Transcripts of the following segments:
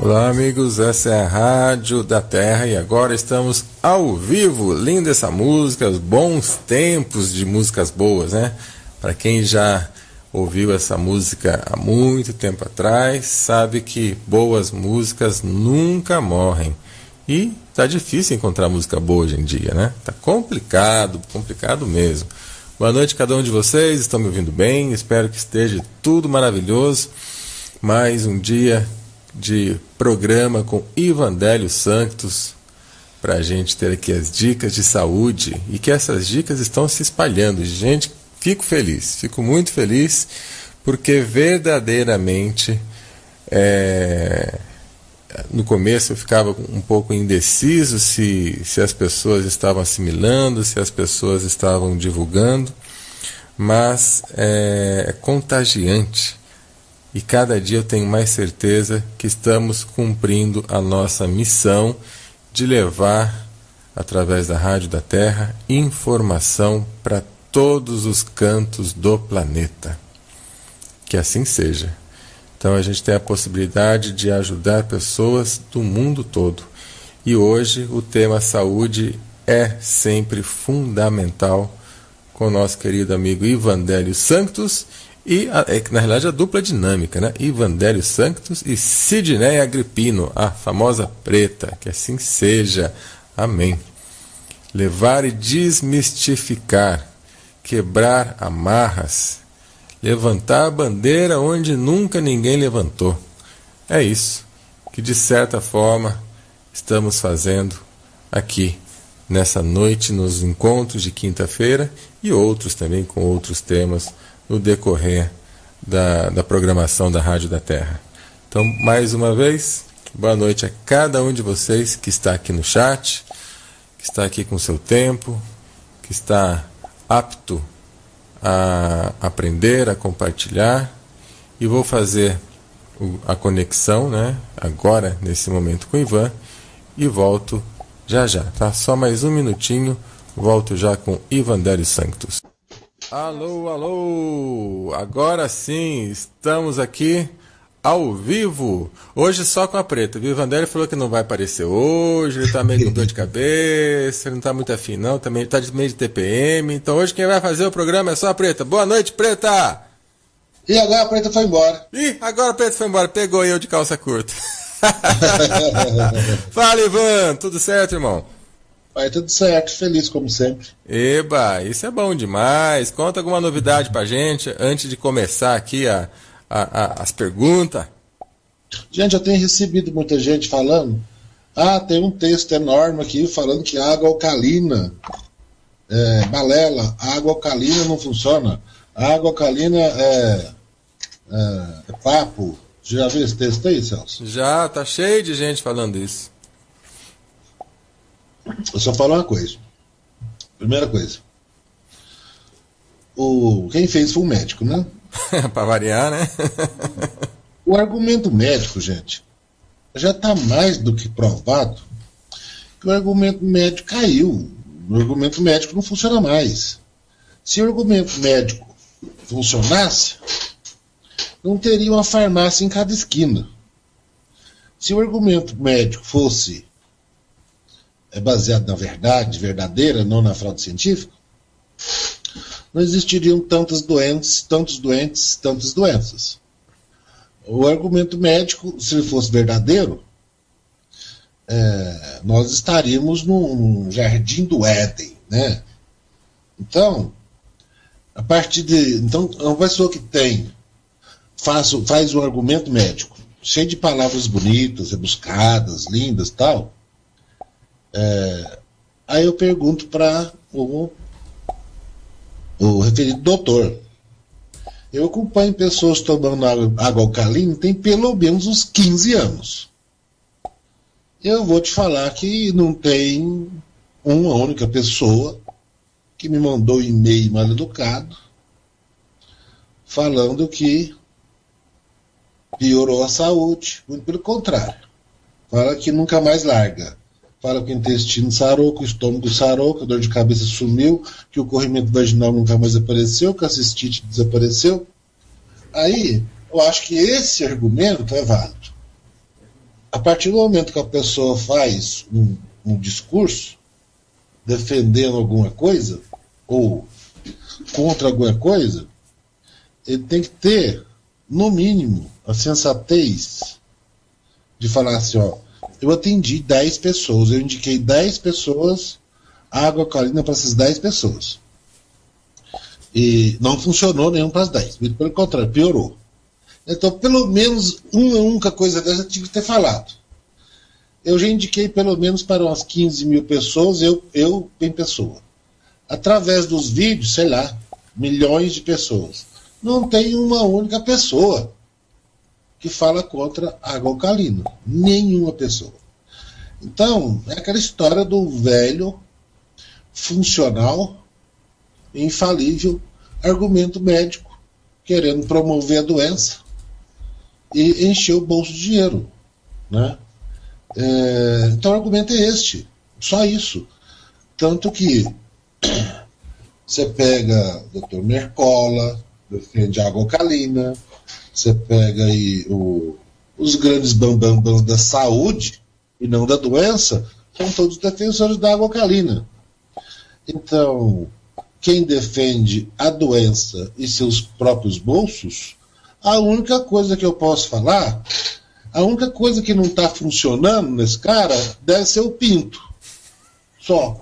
Olá amigos, essa é a Rádio da Terra e agora estamos ao vivo. Linda essa música, os bons tempos de músicas boas, né? Para quem já ouviu essa música há muito tempo atrás, sabe que boas músicas nunca morrem. E tá difícil encontrar música boa hoje em dia, né? Tá complicado, complicado mesmo. Boa noite a cada um de vocês, estão me ouvindo bem? Espero que esteja tudo maravilhoso. Mais um dia de programa com Ivandélio Sanctus, para a gente ter aqui as dicas de saúde e que essas dicas estão se espalhando. Gente, fico muito feliz, porque verdadeiramente no começo eu ficava um pouco indeciso se as pessoas estavam assimilando, se as pessoas estavam divulgando, mas é contagiante. E cada dia eu tenho mais certeza que estamos cumprindo a nossa missão de levar, através da Rádio da Terra, informação para todos os cantos do planeta. Que assim seja. Então a gente tem a possibilidade de ajudar pessoas do mundo todo. E hoje o tema saúde é sempre fundamental com o nosso querido amigo Ivandélio Sanctus. E, na realidade, a dupla dinâmica, né? Ivandélio Sanctus e Sidneia Agripino, a famosa preta, que assim seja. Amém. Levar e desmistificar, quebrar amarras, levantar a bandeira onde nunca ninguém levantou. É isso que, de certa forma, estamos fazendo aqui, nessa noite, nos encontros de quinta-feira e outros também com outros temas no decorrer da programação da Rádio da Terra. Então, mais uma vez, boa noite a cada um de vocês que está aqui no chat, que está aqui com seu tempo, que está apto a aprender, a compartilhar. E vou fazer a conexão, né, agora, nesse momento, com o Ivan, e volto já, tá? Só mais um minutinho, volto já com Ivandélio Sanctus. Alô, alô, agora sim, estamos aqui ao vivo, hoje só com a preta. O Ivandélio falou que não vai aparecer hoje, ele tá meio com dor de cabeça, ele não tá muito afim não, também tá meio de TPM, então hoje quem vai fazer o programa é só a preta. Boa noite, preta! E agora a preta foi embora. Ih, agora a preta foi embora, pegou eu de calça curta. Fala, Ivan, tudo certo, irmão? Vai tudo certo, feliz como sempre. Eba, isso é bom demais. Conta alguma novidade pra gente antes de começar aqui as perguntas. Gente, eu tenho recebido muita gente falando, tem um texto enorme aqui falando que água alcalina, balela, água alcalina não funciona, água alcalina é papo. Já viu esse texto aí, Celso? Já, tá cheio de gente falando isso. Eu só falo uma coisa. Primeira coisa. Quem fez foi o médico, né? Pra variar, né? O argumento médico, gente, já está mais do que provado que o argumento médico caiu. O argumento médico não funciona mais. Se o argumento médico funcionasse, não teria uma farmácia em cada esquina. Se o argumento médico fosse baseado na verdade verdadeira, não na fraude científica, não existiriam tantos doentes, tantas doenças. O argumento médico, se ele fosse verdadeiro, nós estaríamos num jardim do Éden, né? Então, uma pessoa que faz um argumento médico cheio de palavras bonitas, rebuscadas, lindas, tal. Aí eu pergunto para o referido doutor. Eu acompanho pessoas tomando água alcalina tem pelo menos uns 15 anos. Eu vou te falar que não tem uma única pessoa que me mandou um e-mail mal educado falando que piorou a saúde. Muito pelo contrário. Fala que nunca mais larga. Fala que o intestino sarou, que o estômago sarou, que a dor de cabeça sumiu, que o corrimento vaginal nunca mais apareceu, que a cistite desapareceu. Aí, eu acho que esse argumento é válido. A partir do momento que a pessoa faz um discurso defendendo alguma coisa, ou contra alguma coisa, ele tem que ter, no mínimo, a sensatez de falar assim, ó, eu atendi 10 pessoas, eu indiquei 10 pessoas, água alcalina para essas 10 pessoas. E não funcionou nenhum para as 10, pelo contrário, piorou. Então, pelo menos uma única coisa dessa eu tive que ter falado. Eu já indiquei pelo menos para umas 15 mil pessoas, eu em pessoa. Através dos vídeos, sei lá, milhões de pessoas. Não tem uma única pessoa que fala contra água alcalina. Nenhuma pessoa. Então, é aquela história do velho, funcional, infalível, argumento médico, querendo promover a doença e encher o bolso de dinheiro, né? Então o argumento é este, só isso. Tanto que você pega o Dr. Mercola, defende água alcalina, você pega aí os grandes bambambãs da saúde e não da doença, são todos defensores da água alcalina. Então, quem defende a doença e seus próprios bolsos, a única coisa que eu posso falar, a única coisa que não está funcionando nesse cara deve ser o pinto. Só.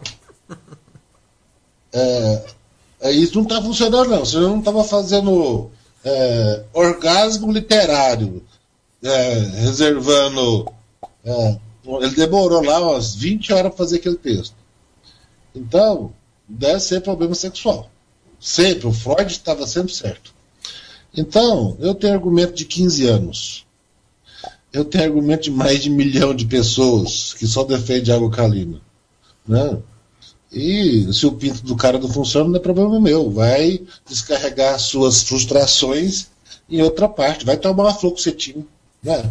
Isso não está funcionando, não. Você não estava fazendo orgasmo literário, reservando. Ele demorou lá umas 20 horas para fazer aquele texto. Então, deve ser problema sexual. Sempre. O Freud estava sempre certo. Então, eu tenho argumento de 15 anos. Eu tenho argumento de mais de 1 milhão de pessoas que só defende água alcalina, né? E se o pinto do cara não funciona, não é problema meu. Vai descarregar suas frustrações em outra parte. Vai tomar uma fluoxetina, né?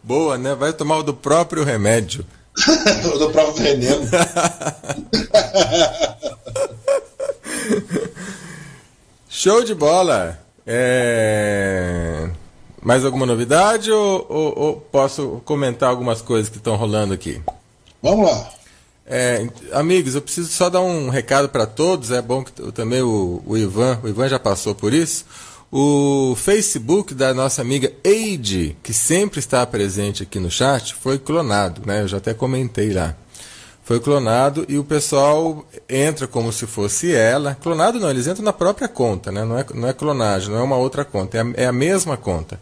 Boa, né? Vai tomar o do próprio remédio. O do próprio veneno. Show de bola! Mais alguma novidade ou posso comentar algumas coisas que estão rolando aqui? Vamos lá. Amigos, eu preciso só dar um recado para todos. É bom que também o Ivan já passou por isso. O Facebook da nossa amiga Eide, que sempre está presente aqui no chat, foi clonado, né? Eu já até comentei lá. Foi clonado e o pessoal entra como se fosse ela. Clonado não, eles entram na própria conta, né? Não é clonagem, não é uma outra conta, é a mesma conta.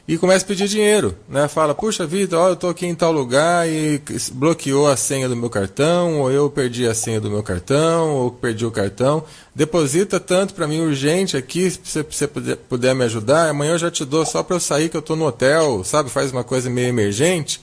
E começa a pedir dinheiro, né? Fala, puxa vida, ó, eu estou aqui em tal lugar e bloqueou a senha do meu cartão, ou eu perdi a senha do meu cartão, ou perdi o cartão. Deposita tanto para mim urgente aqui, se você puder me ajudar, amanhã eu já te dou só para eu sair que eu estou no hotel, sabe? Faz uma coisa meio emergente.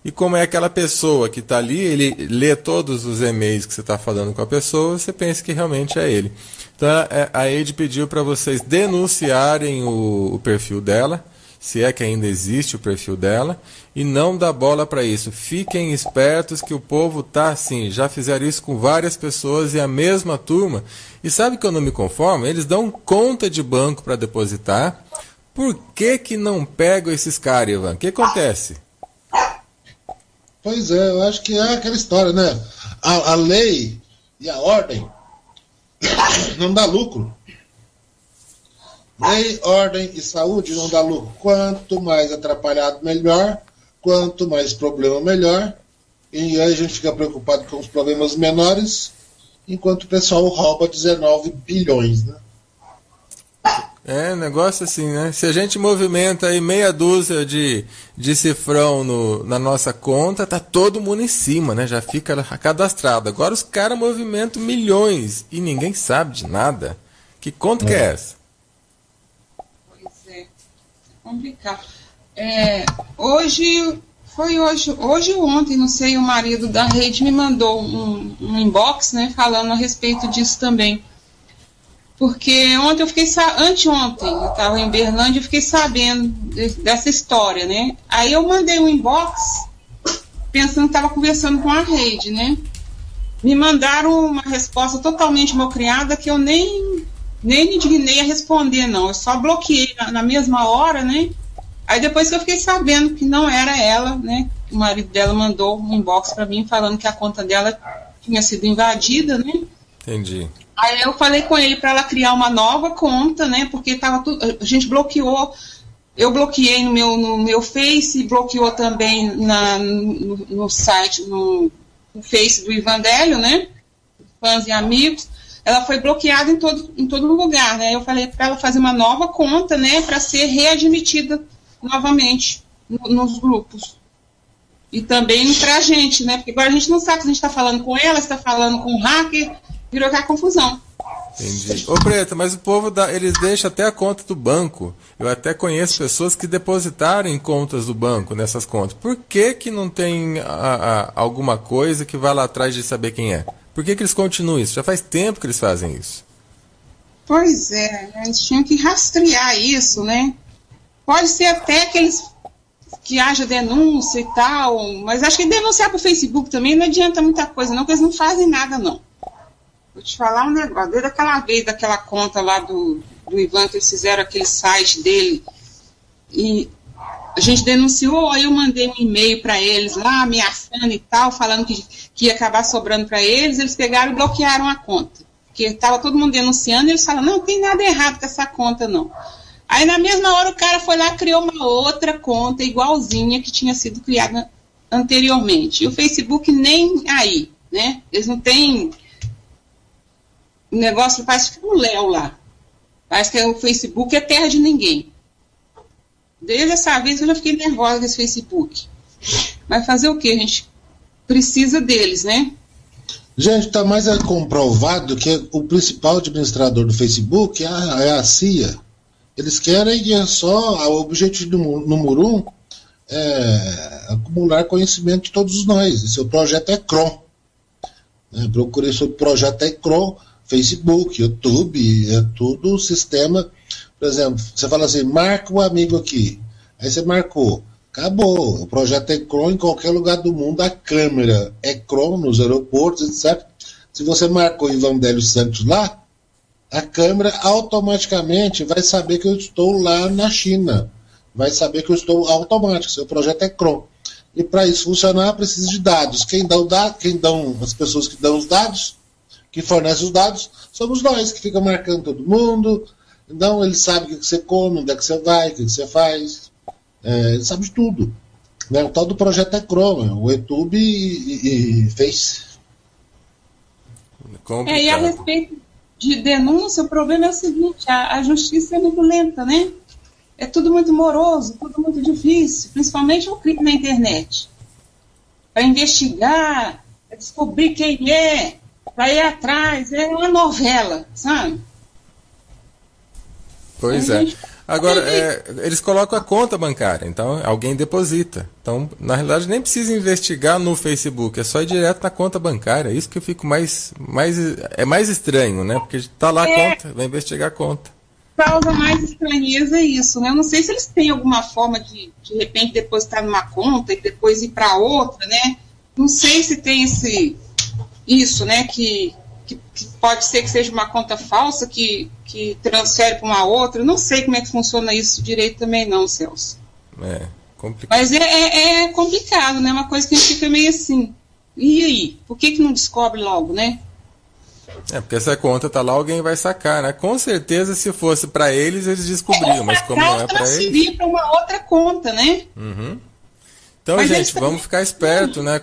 E como é aquela pessoa que está ali, ele lê todos os e-mails que você está falando com a pessoa, você pensa que realmente é ele. Então a Eide pediu para vocês denunciarem o perfil dela, se é que ainda existe o perfil dela, e não dá bola para isso. Fiquem espertos que o povo tá assim, já fizeram isso com várias pessoas e a mesma turma. E sabe que eu não me conformo? Eles dão conta de banco para depositar. Por que não pegam esses caras, Ivan? O que acontece? Pois é, eu acho que é aquela história, né? A lei e a ordem não dá lucro. Lei, ordem e saúde não dá lucro. Quanto mais atrapalhado, melhor. Quanto mais problema, melhor. E aí a gente fica preocupado com os problemas menores, enquanto o pessoal rouba 19 bilhões, né? Negócio assim, né? Se a gente movimenta aí meia dúzia de cifrão na nossa conta, tá todo mundo em cima, né? Já fica cadastrado. Agora os caras movimentam milhões e ninguém sabe de nada. Que conta que é essa? Pois é complicado. Hoje ou ontem, não sei, o marido da rede me mandou um inbox, né? Falando a respeito disso também. Porque ontem eu fiquei anteontem, eu estava em Uberlândia e fiquei sabendo dessa história, né? Aí eu mandei um inbox pensando que estava conversando com a rede, né? Me mandaram uma resposta totalmente malcriada que eu nem me dignei a responder, não. Eu só bloqueei na mesma hora, né? Aí depois que eu fiquei sabendo que não era ela, né? O marido dela mandou um inbox para mim falando que a conta dela tinha sido invadida, né? Entendi. Aí eu falei com ele para ela criar uma nova conta, né? Porque tava tudo, a gente bloqueou. Eu bloqueei no meu Face, bloqueou também no site, no Face do Ivandélio, né? Fãs e amigos. Ela foi bloqueada em todo lugar, né? Eu falei para ela fazer uma nova conta, né? Para ser readmitida novamente nos grupos. E também para a gente, né? Porque agora a gente não sabe se a gente está falando com ela, se está falando com o hacker, virou aquela confusão. Entendi. Ô Preta, mas o povo eles deixam até a conta do banco. Eu até conheço pessoas que depositaram em contas do banco nessas contas. Por que não tem alguma coisa que vá lá atrás de saber quem é? Por que eles continuam isso? Já faz tempo que eles fazem isso. Pois é, eles tinham que rastrear isso, né? Pode ser até que haja denúncia e tal, mas acho que denunciar para o Facebook também não adianta muita coisa não, porque eles não fazem nada não. Vou te falar um negócio, desde aquela vez, daquela conta lá do Ivan, que eles fizeram aquele site dele, e a gente denunciou, aí eu mandei um e-mail para eles lá, ameaçando e tal, falando que ia acabar sobrando para eles pegaram e bloquearam a conta. Porque estava todo mundo denunciando, e eles falaram, não tem nada errado com essa conta não. Aí na mesma hora o cara foi lá e criou uma outra conta igualzinha que tinha sido criada anteriormente. E o Facebook nem aí, né? Eles não têm... O negócio parece que é um Léo lá. Parece que o Facebook é terra de ninguém. Desde essa vez eu já fiquei nervosa com esse Facebook. Mas fazer o quê? A gente precisa deles, né? Gente, está mais comprovado que o principal administrador do Facebook é a CIA. Eles querem só, o objetivo número 1 é acumular conhecimento de todos nós. Esse projeto é Chrome. Procurei sobre o projeto Chrome. Facebook, YouTube, é tudo sistema. Por exemplo, você fala assim, marca o amigo aqui. Aí você marcou. Acabou. O projeto Ecron em qualquer lugar do mundo. A câmera Ecron nos aeroportos, etc. Se você marcou Ivandélio Santos lá, a câmera automaticamente vai saber que eu estou lá na China. Vai saber que eu estou automático. Seu projeto Ecron. E para isso funcionar, precisa de dados. Quem dão as pessoas que dão os dados, que fornece os dados, somos nós, que fica marcando todo mundo. Então, ele sabe o que você come, onde é que você vai, o que você faz. Ele sabe de tudo. Né? O tal do projeto é Chrome, o YouTube e Face. E a respeito de denúncia, o problema é o seguinte, a justiça é muito lenta, né? É tudo muito moroso, tudo muito difícil, principalmente o crime na internet. Para investigar, para descobrir quem é, para ir atrás, é uma novela, sabe? Pois é. Agora, eles colocam a conta bancária, então alguém deposita. Então, na realidade, nem precisa investigar no Facebook, é só ir direto na conta bancária. Isso que eu fico mais estranho, né? Porque está lá a conta, vai investigar a conta. Causa mais estranheza é isso, né? Eu não sei se eles têm alguma forma de repente, depositar numa conta e depois ir para outra, né? Não sei se tem isso, né? Que pode ser que seja uma conta falsa que transfere para uma outra. Não sei como é que funciona isso direito também não, Celso. É complicado. Mas é complicado, né? Uma coisa que a gente fica meio assim. E aí? Por que não descobre logo, né? Porque essa conta tá lá, alguém vai sacar, né? Com certeza, se fosse para eles descobriam, mas como não é para eles... transferir para uma outra conta, né? Uhum. Então, mas gente, vamos ficar esperto, né?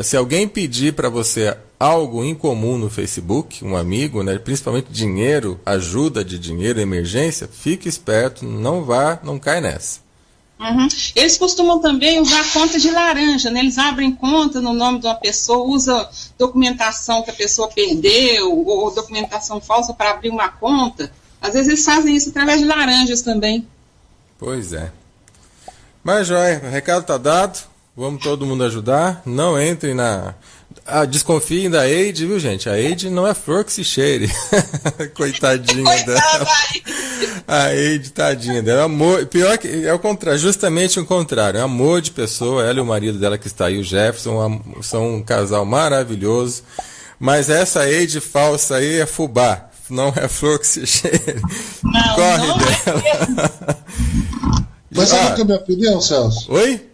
Se alguém pedir para você algo incomum no Facebook, um amigo, né? Principalmente dinheiro, ajuda de dinheiro, emergência, fique esperto, não cai nessa. Uhum. Eles costumam também usar conta de laranja, né? Eles abrem conta no nome de uma pessoa, usam documentação que a pessoa perdeu ou documentação falsa para abrir uma conta. Às vezes eles fazem isso através de laranjas também. Pois é. Mas, joia, o recado está dado, vamos todo mundo ajudar, não entrem desconfiem da Eide, viu, gente? A Eide não é flor que se cheire. Coitadinha dela. A Eide, tadinha dela. Amor, pior que é o contrário, justamente o contrário. É amor de pessoa, ela e o marido dela que está aí, o Jefferson, são um casal maravilhoso. Mas essa Eide falsa aí é fubá, não é flor que se cheire. Não, corre não dela. Mas sabe qual é a minha opinião, Celso? Oi?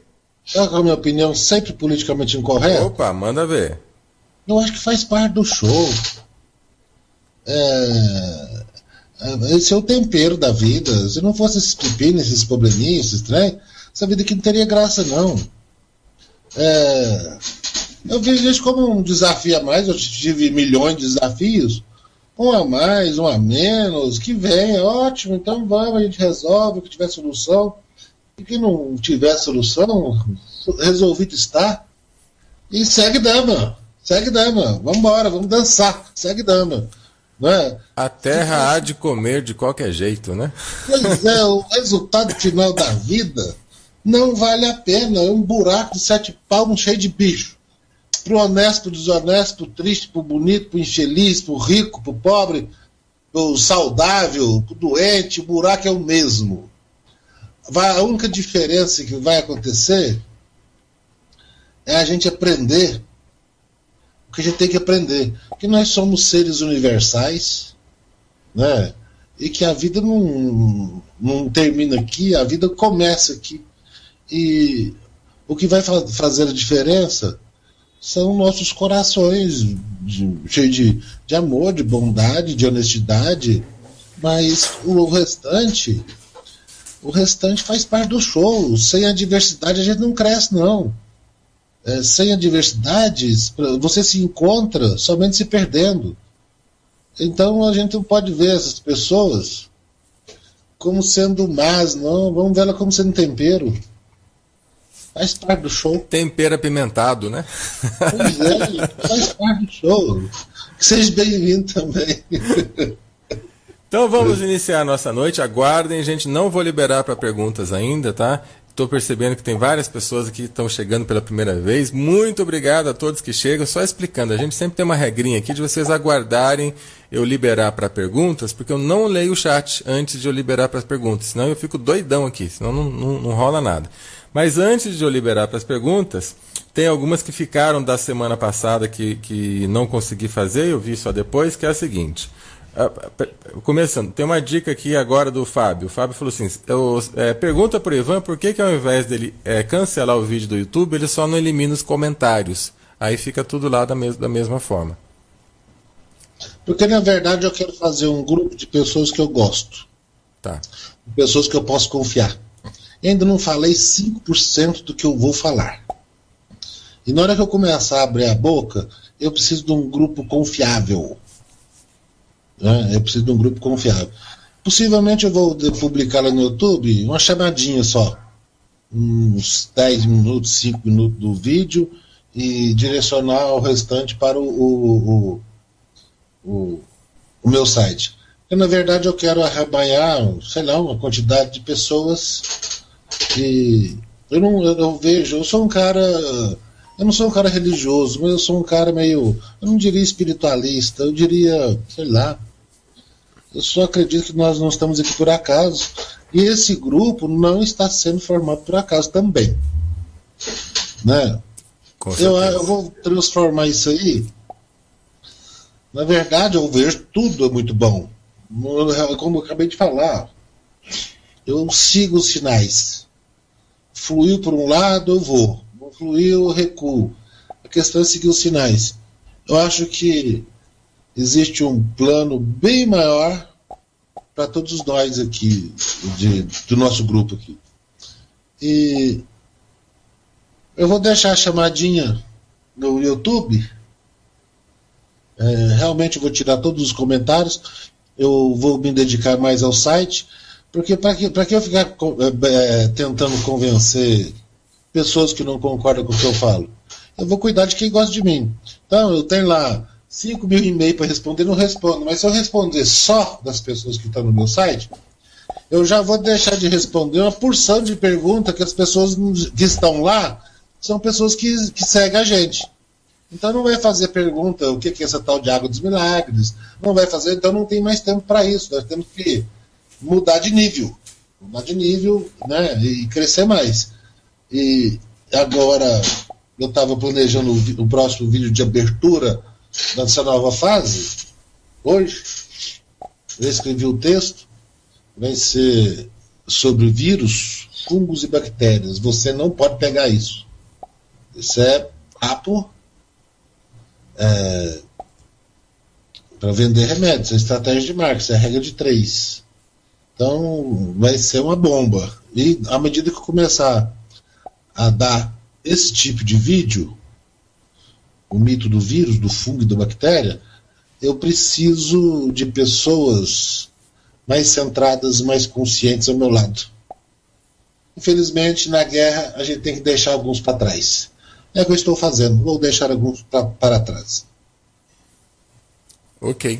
Sabe qual é a minha opinião sempre politicamente incorreta? Opa, manda ver. Eu acho que faz parte do show. Esse é o tempero da vida. Se não fosse esses pepinos, esses probleminhas, esses trem, essa vida aqui não teria graça, não. Eu vejo isso como um desafio a mais. Eu tive milhões de desafios. Um a mais, um a menos, que venha, ótimo, então vamos, a gente resolve, que tiver solução. E que não tiver solução, resolvido está. E segue dama, vamos embora, vamos dançar, segue dama. Não é? A terra há de comer de qualquer jeito, né? Pois é, o resultado final da vida não vale a pena, é um buraco de 7 palmos cheio de bicho. Pro honesto, pro desonesto, pro triste, pro bonito, pro infeliz, pro rico, pro pobre, pro saudável, pro doente, o buraco é o mesmo. A única diferença que vai acontecer é a gente aprender o que a gente tem que aprender. Que nós somos seres universais, né? E que a vida não termina aqui, a vida começa aqui. E o que vai fazer a diferença são nossos corações cheios de amor, de bondade, de honestidade, mas o restante faz parte do show. Sem a diversidade a gente não cresce, não. Sem adversidades você se encontra somente se perdendo. Então a gente não pode ver essas pessoas como sendo más, não. Vamos ver ela como sendo tempero. Faz parte do show. Tempero apimentado, né? Pois é, faz parte do show. Que seja bem-vindo também. Então vamos iniciar a nossa noite. Aguardem, gente. Não vou liberar para perguntas ainda, tá? Estou percebendo que tem várias pessoas aqui que estão chegando pela primeira vez. Muito obrigado a todos que chegam. Só explicando, a gente sempre tem uma regrinha aqui de vocês aguardarem eu liberar para perguntas, porque eu não leio o chat antes de eu liberar para as perguntas. Senão eu fico doidão aqui, senão não rola nada. Mas antes de eu liberar para as perguntas, tem algumas que ficaram da semana passada que não consegui fazer, eu vi só depois, que é a seguinte. Começando, tem uma dica aqui agora do Fábio. O Fábio falou assim: pergunta para o Ivan por que ao invés dele cancelar o vídeo do YouTube, ele só não elimina os comentários. Aí fica tudo lá da mesma forma. Porque na verdade eu quero fazer um grupo de pessoas que eu gosto. Tá. Pessoas que eu posso confiar. E ainda não falei 5% do que eu vou falar. E na hora que eu começar a abrir a boca, eu preciso de um grupo confiável. Eu preciso de um grupo confiável. Possivelmente eu vou publicar lá no YouTube uma chamadinha só. Uns 10 minutos, 5 minutos do vídeo e direcionar o restante para o meu site. Porque, na verdade, eu quero arrebanhar, sei lá, uma quantidade de pessoas que eu não sou um cara religioso, mas eu sou um cara meio, eu não diria espiritualista, eu diria, sei lá, eu só acredito que nós não estamos aqui por acaso, e esse grupo não está sendo formado por acaso também, né? Eu vou transformar isso aí, na verdade eu vejo tudo é muito bom, como eu acabei de falar, eu sigo os sinais. Fluiu por um lado, eu vou. Não fluiu, eu recuo. A questão é seguir os sinais. Eu acho que existe um plano bem maior para todos nós aqui, do nosso grupo aqui. E eu vou deixar a chamadinha no YouTube. Realmente eu vou tirar todos os comentários. Eu vou me dedicar mais ao site. Porque para que eu ficar tentando convencer pessoas que não concordam com o que eu falo? Eu vou cuidar de quem gosta de mim. Então, eu tenho lá 5 mil e-mails para responder, não respondo. Mas se eu responder só das pessoas que estão no meu site, eu já vou deixar de responder uma porção de perguntas que as pessoas que estão lá são pessoas que seguem a gente. Então, não vai fazer pergunta o que é essa tal de água dos milagres. Não vai fazer, então não tem mais tempo para isso. Nós temos que mudar de nível, né, e crescer mais. E agora eu estava planejando o próximo vídeo de abertura dessa nova fase. Hoje eu escrevi o texto, vai ser sobre vírus, fungos e bactérias. Você não pode pegar isso. Isso é papo para vender remédios. É estratégia de marketing, é a regra de 3. Então vai ser uma bomba. E à medida que eu começar a dar esse tipo de vídeo, o mito do vírus, do fungo e da bactéria, eu preciso de pessoas mais centradas, mais conscientes ao meu lado. Infelizmente, na guerra, a gente tem que deixar alguns para trás. É o que eu estou fazendo, vou deixar alguns para trás. Ok.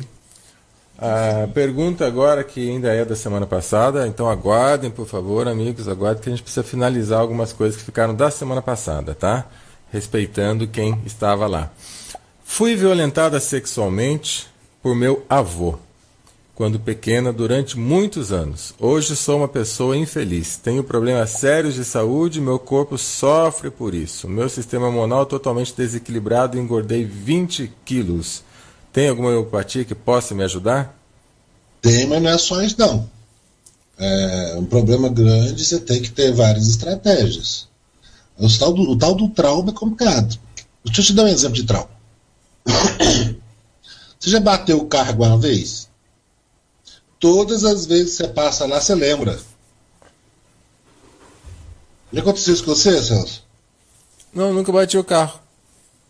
A pergunta agora, que ainda é da semana passada, então aguardem, por favor, amigos, aguardem que a gente precisa finalizar algumas coisas que ficaram da semana passada, tá? Respeitando quem estava lá. Fui violentada sexualmente por meu avô, quando pequena, durante muitos anos. Hoje sou uma pessoa infeliz. Tenho problemas sérios de saúde e meu corpo sofre por isso. Meu sistema hormonal totalmente desequilibrado e engordei 20 quilos. Tem alguma homeopatia que possa me ajudar? Tem, mas não é só isso não. É um problema grande, você tem que ter várias estratégias. O tal do trauma é complicado. Deixa eu te dar um exemplo de trauma. Você já bateu o carro alguma vez? Todas as vezes que você passa lá, você lembra. Já aconteceu isso com você, Celso? Não, nunca bati o carro.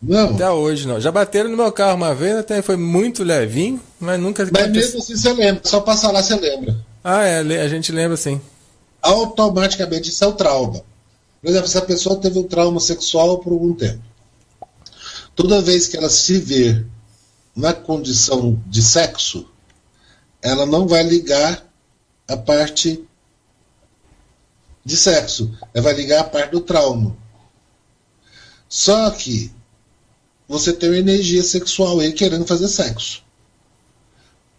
Não. Até hoje não. Já bateram no meu carro uma vez, até foi muito levinho, mas nunca... Mas mesmo assim você lembra, só passar lá você lembra. Ah, é, a gente lembra sim. Automaticamente isso é o trauma. Por exemplo, se a pessoa teve um trauma sexual por algum tempo, toda vez que ela se vê na condição de sexo, ela não vai ligar a parte de sexo, ela vai ligar a parte do trauma. Só que você tem uma energia sexual aí querendo fazer sexo.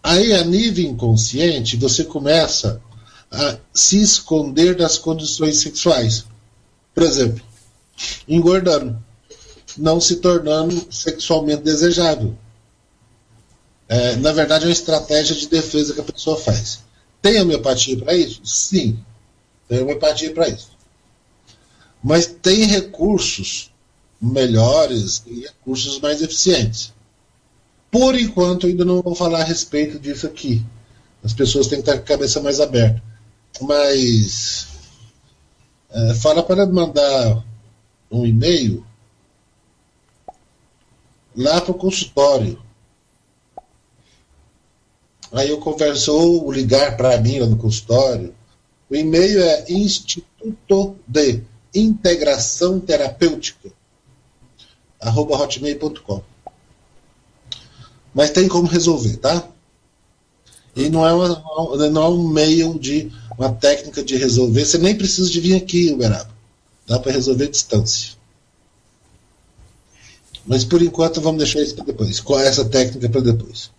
Aí, a nível inconsciente, você começa a se esconder das condições sexuais. Por exemplo, engordando, não se tornando sexualmente desejável. Na verdade, é uma estratégia de defesa que a pessoa faz. Tem homeopatia para isso? Sim, tem homeopatia para isso. Mas tem recursos melhores e recursos mais eficientes. Por enquanto, ainda não vou falar a respeito disso aqui. As pessoas têm que estar com a cabeça mais aberta. Mas fala para mandar um e-mail lá para o consultório. Aí eu converso ou ligar para mim lá no consultório. O e-mail é Instituto de Integração Terapêutica @hotmail.com. Mas tem como resolver, tá? E não é um meio de uma técnica de resolver. Você nem precisa de vir aqui, Uberaba. Dá para resolver à distância. Mas por enquanto vamos deixar isso para depois. Qual é essa técnica para depois?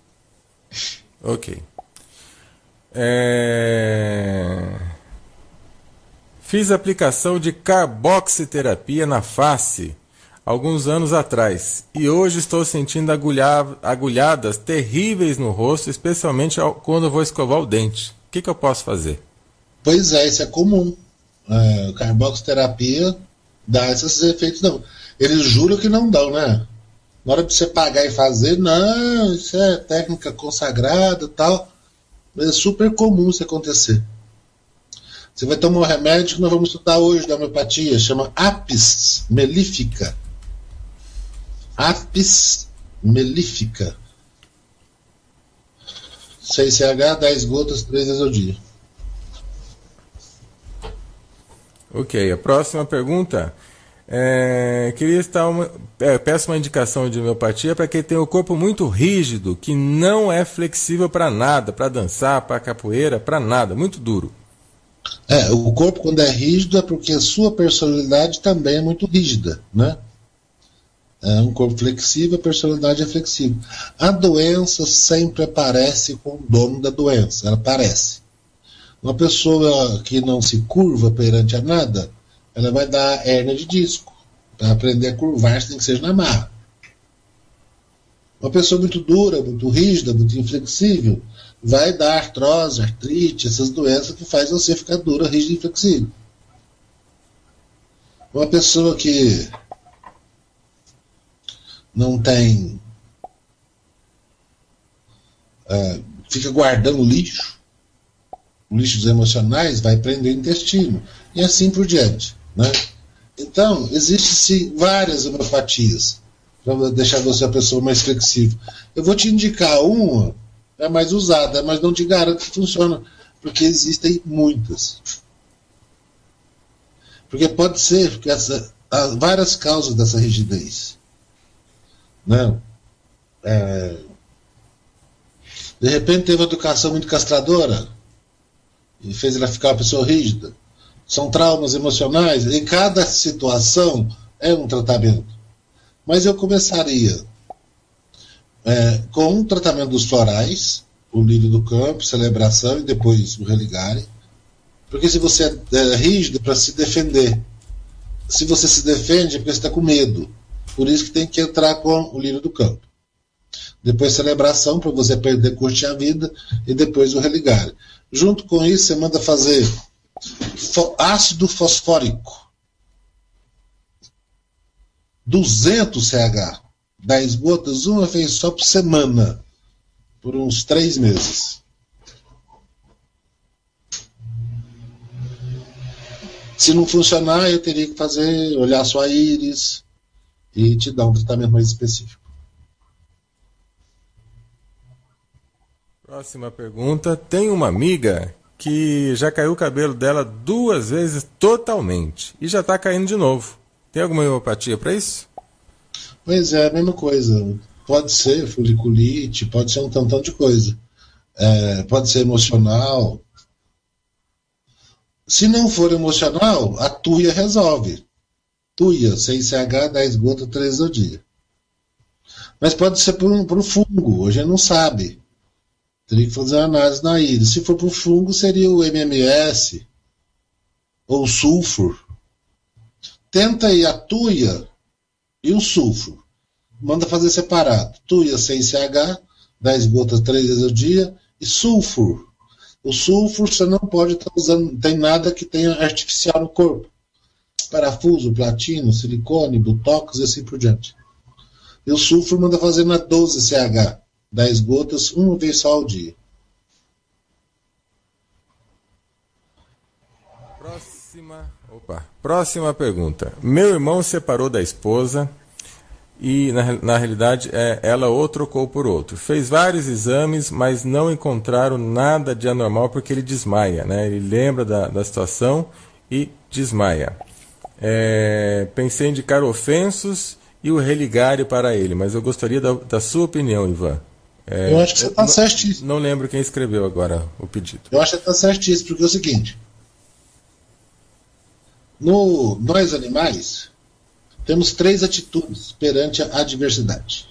Ok. Fiz aplicação de carboxiterapia na face alguns anos atrás e hoje estou sentindo agulhadas terríveis no rosto, especialmente quando vou escovar o dente. O que eu posso fazer? Pois é, isso é comum. Carboxiterapia dá esses efeitos, não. Eles juram que não dão, né? Na hora de você pagar e fazer, não, isso é técnica consagrada e tal. Mas é super comum isso acontecer. Você vai tomar um remédio que nós vamos estudar hoje da homeopatia, chama Apis mellifera. Apis mellifera. 6CH, 10 gotas, 3 vezes ao dia. Ok, a próxima pergunta. Peço uma indicação de homeopatia para quem tem o corpo muito rígido, que não é flexível para nada, para dançar, para capoeira, para nada, muito duro. O corpo quando é rígido é porque a sua personalidade também é muito rígida, né? É um corpo flexível, a personalidade é flexível. A doença sempre aparece com o dono da doença, ela aparece. Uma pessoa que não se curva perante a nada, ela vai dar hérnia de disco. Para aprender a curvar-se tem que ser na marra. Uma pessoa muito dura, muito rígida, muito inflexível, vai dar artrose, artrite, essas doenças que fazem você ficar dura, rígida e inflexível. Uma pessoa que não tem... fica guardando lixo, lixos emocionais, vai prender o intestino, e assim por diante, né? Então, existem várias homeopatias, para deixar você a pessoa mais flexível. Eu vou te indicar uma, é mais usada, mas não te garanto que funciona, porque existem muitas. Porque pode ser que há várias causas dessa rigidez. Né? De repente teve uma educação muito castradora e fez ela ficar uma pessoa rígida. São traumas emocionais. Em cada situação é um tratamento. Mas eu começaria com um tratamento dos florais, o lírio do campo, celebração e depois o religare. Porque se você é rígido para se defender, se você se defende é porque você está com medo. Por isso que tem que entrar com o lírio do campo. Depois celebração para você curtir a vida e depois o religare. Junto com isso você manda fazer ácido fosfórico 200 CH, 10 gotas, uma vez só por semana, por uns 3 meses. Se não funcionar, eu teria que olhar sua íris e te dar um tratamento mais específico. Próxima pergunta. Tem uma amiga que já caiu o cabelo dela 2 vezes totalmente e já está caindo de novo. Tem alguma homeopatia para isso? Pois é, a mesma coisa. Pode ser foliculite, pode ser um tantão de coisa. Pode ser emocional. Se não for emocional, a tuia resolve. Tuia, 6CH, 10 gotas, 3 ao dia. Mas pode ser por um fungo, hoje não sabe. Teria que fazer uma análise na íris. Se for por fungo, seria o MMS ou o sulfur. Tenta aí a tuia e o sulfur. Manda fazer separado. Tuia 6CH, 10 gotas 3 vezes ao dia, e sulfur. O sulfur você não pode estar usando, não tem nada que tenha artificial no corpo. Parafuso, platino, silicone, botox e assim por diante. E o sulfur manda fazer na 12CH, 10 gotas, uma vez só ao dia. Próxima pergunta. Meu irmão separou da esposa e, na realidade, ela o trocou por outro. Fez vários exames, mas não encontraram nada de anormal porque ele desmaia, né? Ele lembra da situação e desmaia. Pensei em indicar ofensos e o religare para ele, mas eu gostaria da sua opinião, Ivan. Eu acho que você está certíssimo. Não lembro quem escreveu agora o pedido. Eu acho que você está certíssimo, porque é o seguinte. Nós animais temos 3 atitudes perante a adversidade.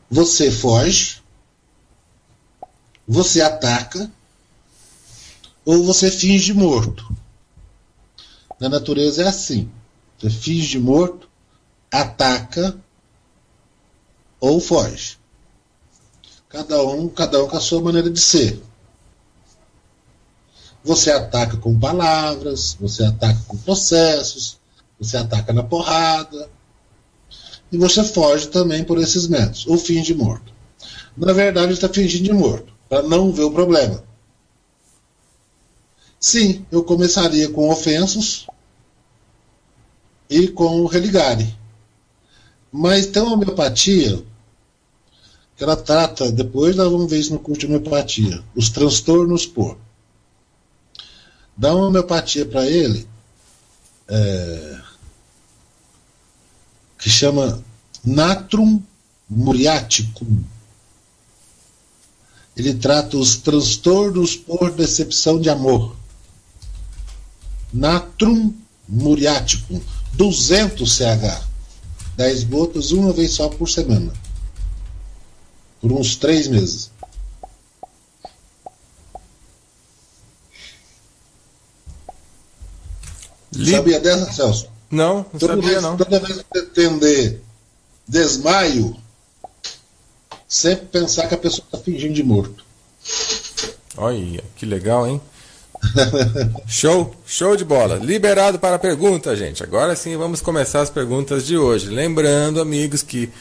Você foge, você ataca ou você finge morto. Na natureza é assim. Você finge morto, ataca ou foge. Cada um com a sua maneira de ser. Você ataca com palavras, você ataca com processos, você ataca na porrada. E você foge também por esses métodos, ou finge morto. Na verdade, está fingindo de morto, para não ver o problema. Sim, eu começaria com ofensos e com o religare. Mas tem uma homeopatia que ela trata, depois nós vamos ver isso no curso de homeopatia, os transtornos por. Dá uma homeopatia para ele, que chama Natrum muriaticum. Ele trata os transtornos por decepção de amor. Natrum muriaticum, 200 CH, 10 gotas, uma vez só por semana, por uns 3 meses. Sabia dessa, Celso? Não sabia não. Toda vez que você entender desmaio, sempre pensar que a pessoa está fingindo de morto. Olha, que legal, hein? Show de bola. Liberado para a pergunta, gente. Agora sim vamos começar as perguntas de hoje. Lembrando, amigos, que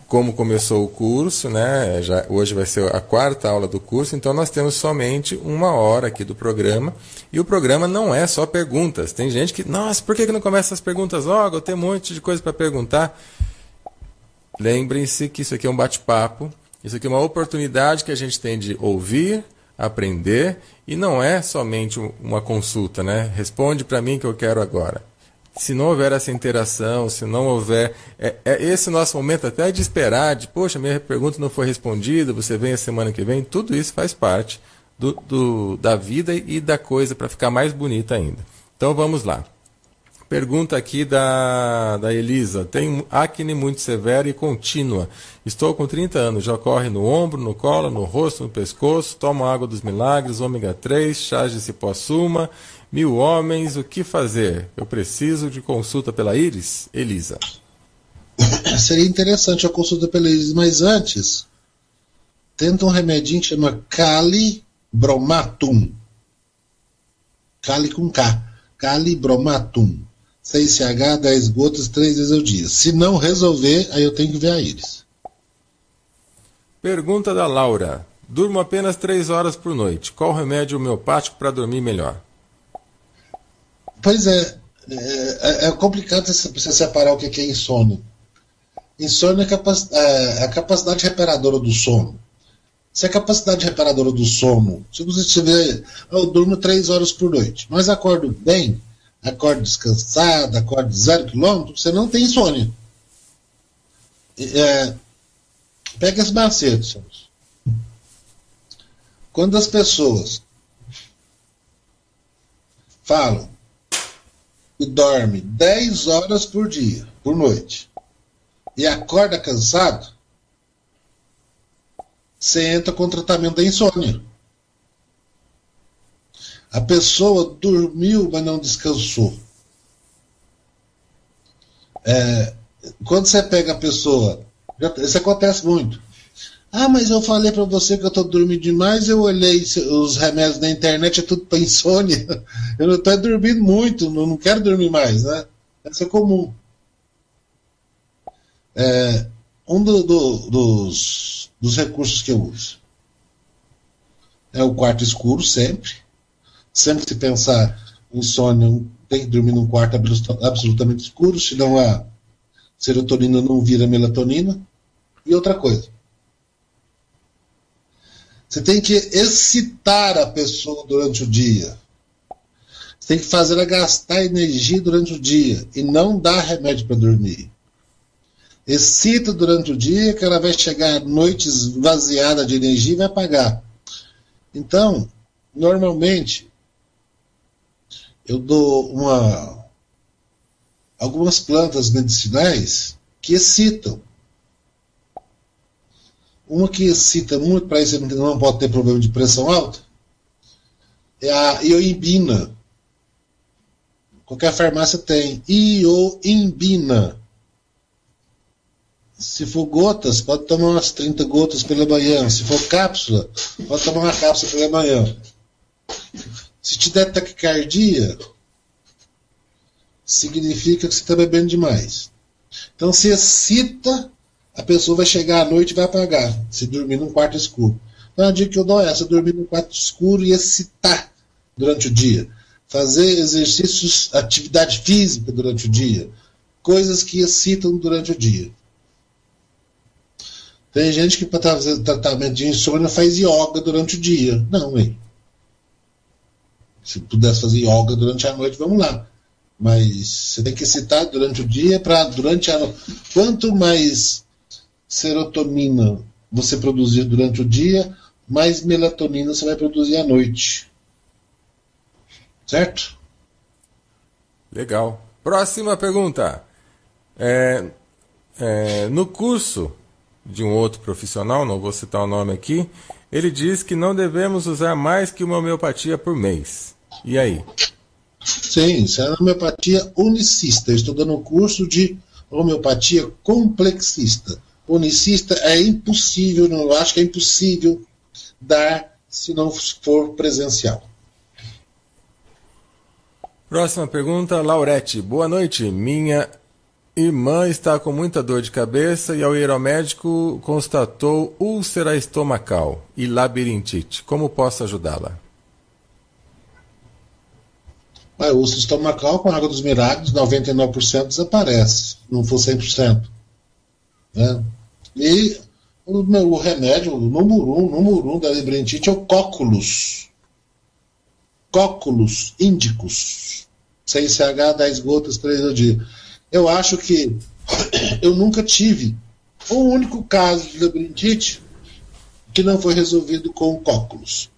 como começou o curso, né? Hoje vai ser a 4ª aula do curso, então nós temos somente 1 hora aqui do programa. E o programa não é só perguntas. Tem gente que, nossa, por que não começa as perguntas logo? Eu tenho um monte de coisa para perguntar. Lembrem-se que isso aqui é um bate-papo. Isso aqui é uma oportunidade que a gente tem de ouvir, aprender, e não é somente uma consulta, né? Responde para mim que eu quero agora. Se não houver essa interação, se não houver... esse nosso momento até de esperar, de, poxa, minha pergunta não foi respondida, você vem a semana que vem, tudo isso faz parte da vida e da coisa para ficar mais bonita ainda. Então vamos lá. Pergunta aqui da Elisa. Tem acne muito severa e contínua. Estou com 30 anos. Já ocorre no ombro, no colo, no rosto, no pescoço. Tomo água dos milagres, ômega 3, chás de cipossuma, 1000 homens. O que fazer? Eu preciso de consulta pela íris? Elisa. Seria interessante a consulta pela íris, mas antes, tenta um remedinho que chama Calibromatum. Cali com K. Calibromatum. 6CH, 10 gotas, 3 vezes ao dia. Se não resolver, aí eu tenho que ver a íris. Pergunta da Laura. Durmo apenas 3 horas por noite. Qual o remédio homeopático para dormir melhor? Pois é. É complicado você separar o que é insônia. Insônia é a capacidade reparadora do sono. Se a capacidade reparadora do sono, se você tiver, eu durmo 3 horas por noite, mas acordo bem, acordo descansado, acordo 0 km, você não tem insônia. Pega esse macete. Quando as pessoas falam que dorme 10 horas por dia, por noite, e acorda cansado, você entra com o tratamento da insônia. A pessoa dormiu, mas não descansou. Quando você pega a pessoa... Isso acontece muito. Ah, mas eu falei para você que eu estou dormindo demais, eu olhei os remédios na internet, é tudo para insônia. Eu não estou dormindo muito, não quero dormir mais, né? Isso é comum. Um dos recursos que eu uso é o quarto escuro, sempre. Sempre que se pensar em insônia, tem que dormir num quarto absolutamente escuro, senão a serotonina não vira melatonina. E outra coisa, você tem que excitar a pessoa durante o dia. Você tem que fazer ela gastar energia durante o dia e não dar remédio para dormir. Excita durante o dia, que ela vai chegar à noite esvaziada de energia e vai apagar. Então, normalmente, eu dou algumas plantas medicinais que excitam. Uma que excita muito, para isso você não pode ter problema de pressão alta, é a ioimbina. Qualquer farmácia tem. Ioimbina. Se for gotas, pode tomar umas 30 gotas pela manhã. Se for cápsula, pode tomar uma cápsula pela manhã. Se te der taquicardia, significa que você está bebendo demais. Então, se excita, a pessoa vai chegar à noite e vai apagar, se dormir num quarto escuro. Então, a dica que eu dou é essa: dormir num quarto escuro e excitar durante o dia. Fazer exercícios, atividade física durante o dia. Coisas que excitam durante o dia. Tem gente que para fazer tratamento de insônia faz yoga durante o dia. Não, hein? Se pudesse fazer yoga durante a noite, vamos lá. Mas você tem que excitar durante o dia para durante a noite. Quanto mais serotonina você produzir durante o dia, mais melatonina você vai produzir à noite. Certo? Legal. Próxima pergunta. No curso de um outro profissional, não vou citar o nome aqui, ele diz que não devemos usar mais que uma homeopatia por mês. E aí? Sim, isso é a homeopatia unicista. Eu estou dando um curso de homeopatia complexista. Unicista é impossível, eu acho que é impossível dar se não for presencial. Próxima pergunta, Laurete. Boa noite. Minha irmã está com muita dor de cabeça e ao ir ao médico constatou úlcera estomacal e labirintite. Como posso ajudá-la? A úlcera estomacal com a água dos milagres, 99% desaparece, não for 100%. Né? E o remédio, o número um da labirintite é o cóculos. Cóculos índicos. 6CH, 10 gotas, 3 ao dia. Eu acho que eu nunca tive um único caso de labirintite que não foi resolvido com cóculos.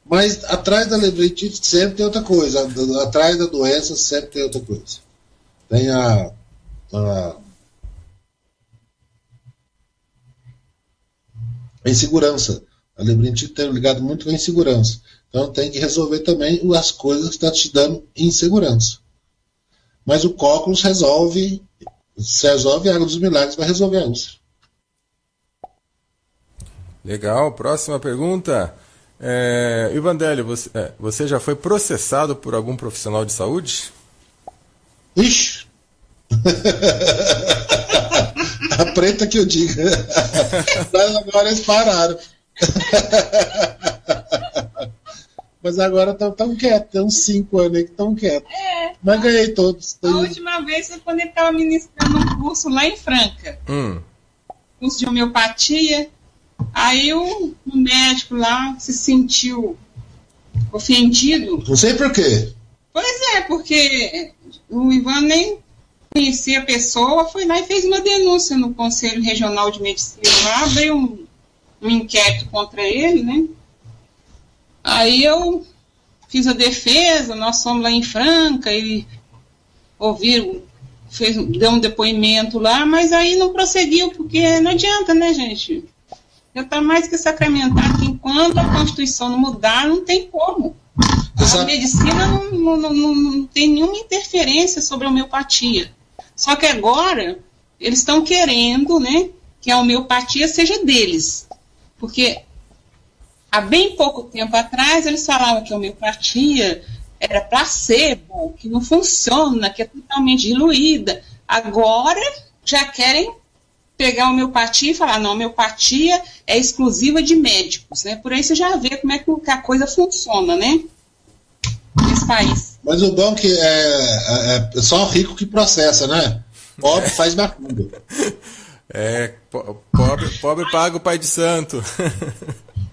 Mas atrás da labirintite sempre tem outra coisa. Atrás da doença sempre tem outra coisa. Tem a insegurança. A labirintite tem ligado muito com a insegurança. Então tem que resolver também as coisas que estão te dando insegurança. Mas o cóculos resolve, se resolve a água dos milagres, vai resolver a úlcera. Legal, próxima pergunta. Ivandelli, você já foi processado por algum profissional de saúde? Ixi! A preta que eu diga. Mas agora eles pararam. Mas agora estão quietos, tem uns 5 anos aí que estão quietos. Mas ganhei todos. A última vez foi quando ele estava ministrando um curso lá em Franca. Curso de homeopatia. Aí o médico lá se sentiu ofendido. Não sei por quê. Pois é, porque o Ivan nem conhecia a pessoa, foi lá e fez uma denúncia no Conselho Regional de Medicina. Lá veio um inquérito contra ele, né? Aí eu fiz a defesa, nós fomos lá em Franca, ele deu um depoimento lá, mas aí não prosseguiu, porque não adianta, né, gente? Já está mais que sacramentado que enquanto a Constituição não mudar, não tem como. A medicina não tem nenhuma interferência sobre a homeopatia. Só que agora eles estão querendo, né, que a homeopatia seja deles. Porque há bem pouco tempo atrás eles falavam que a homeopatia era placebo, que não funciona, que é totalmente diluída. Agora já querem pegar a homeopatia e falar, não, a homeopatia é exclusiva de médicos, né? Por aí você já vê como é que a coisa funciona, né? Nesse país. Mas o bom é que é só o rico que processa, né? Pobre faz macumba. Pobre paga o pai de santo.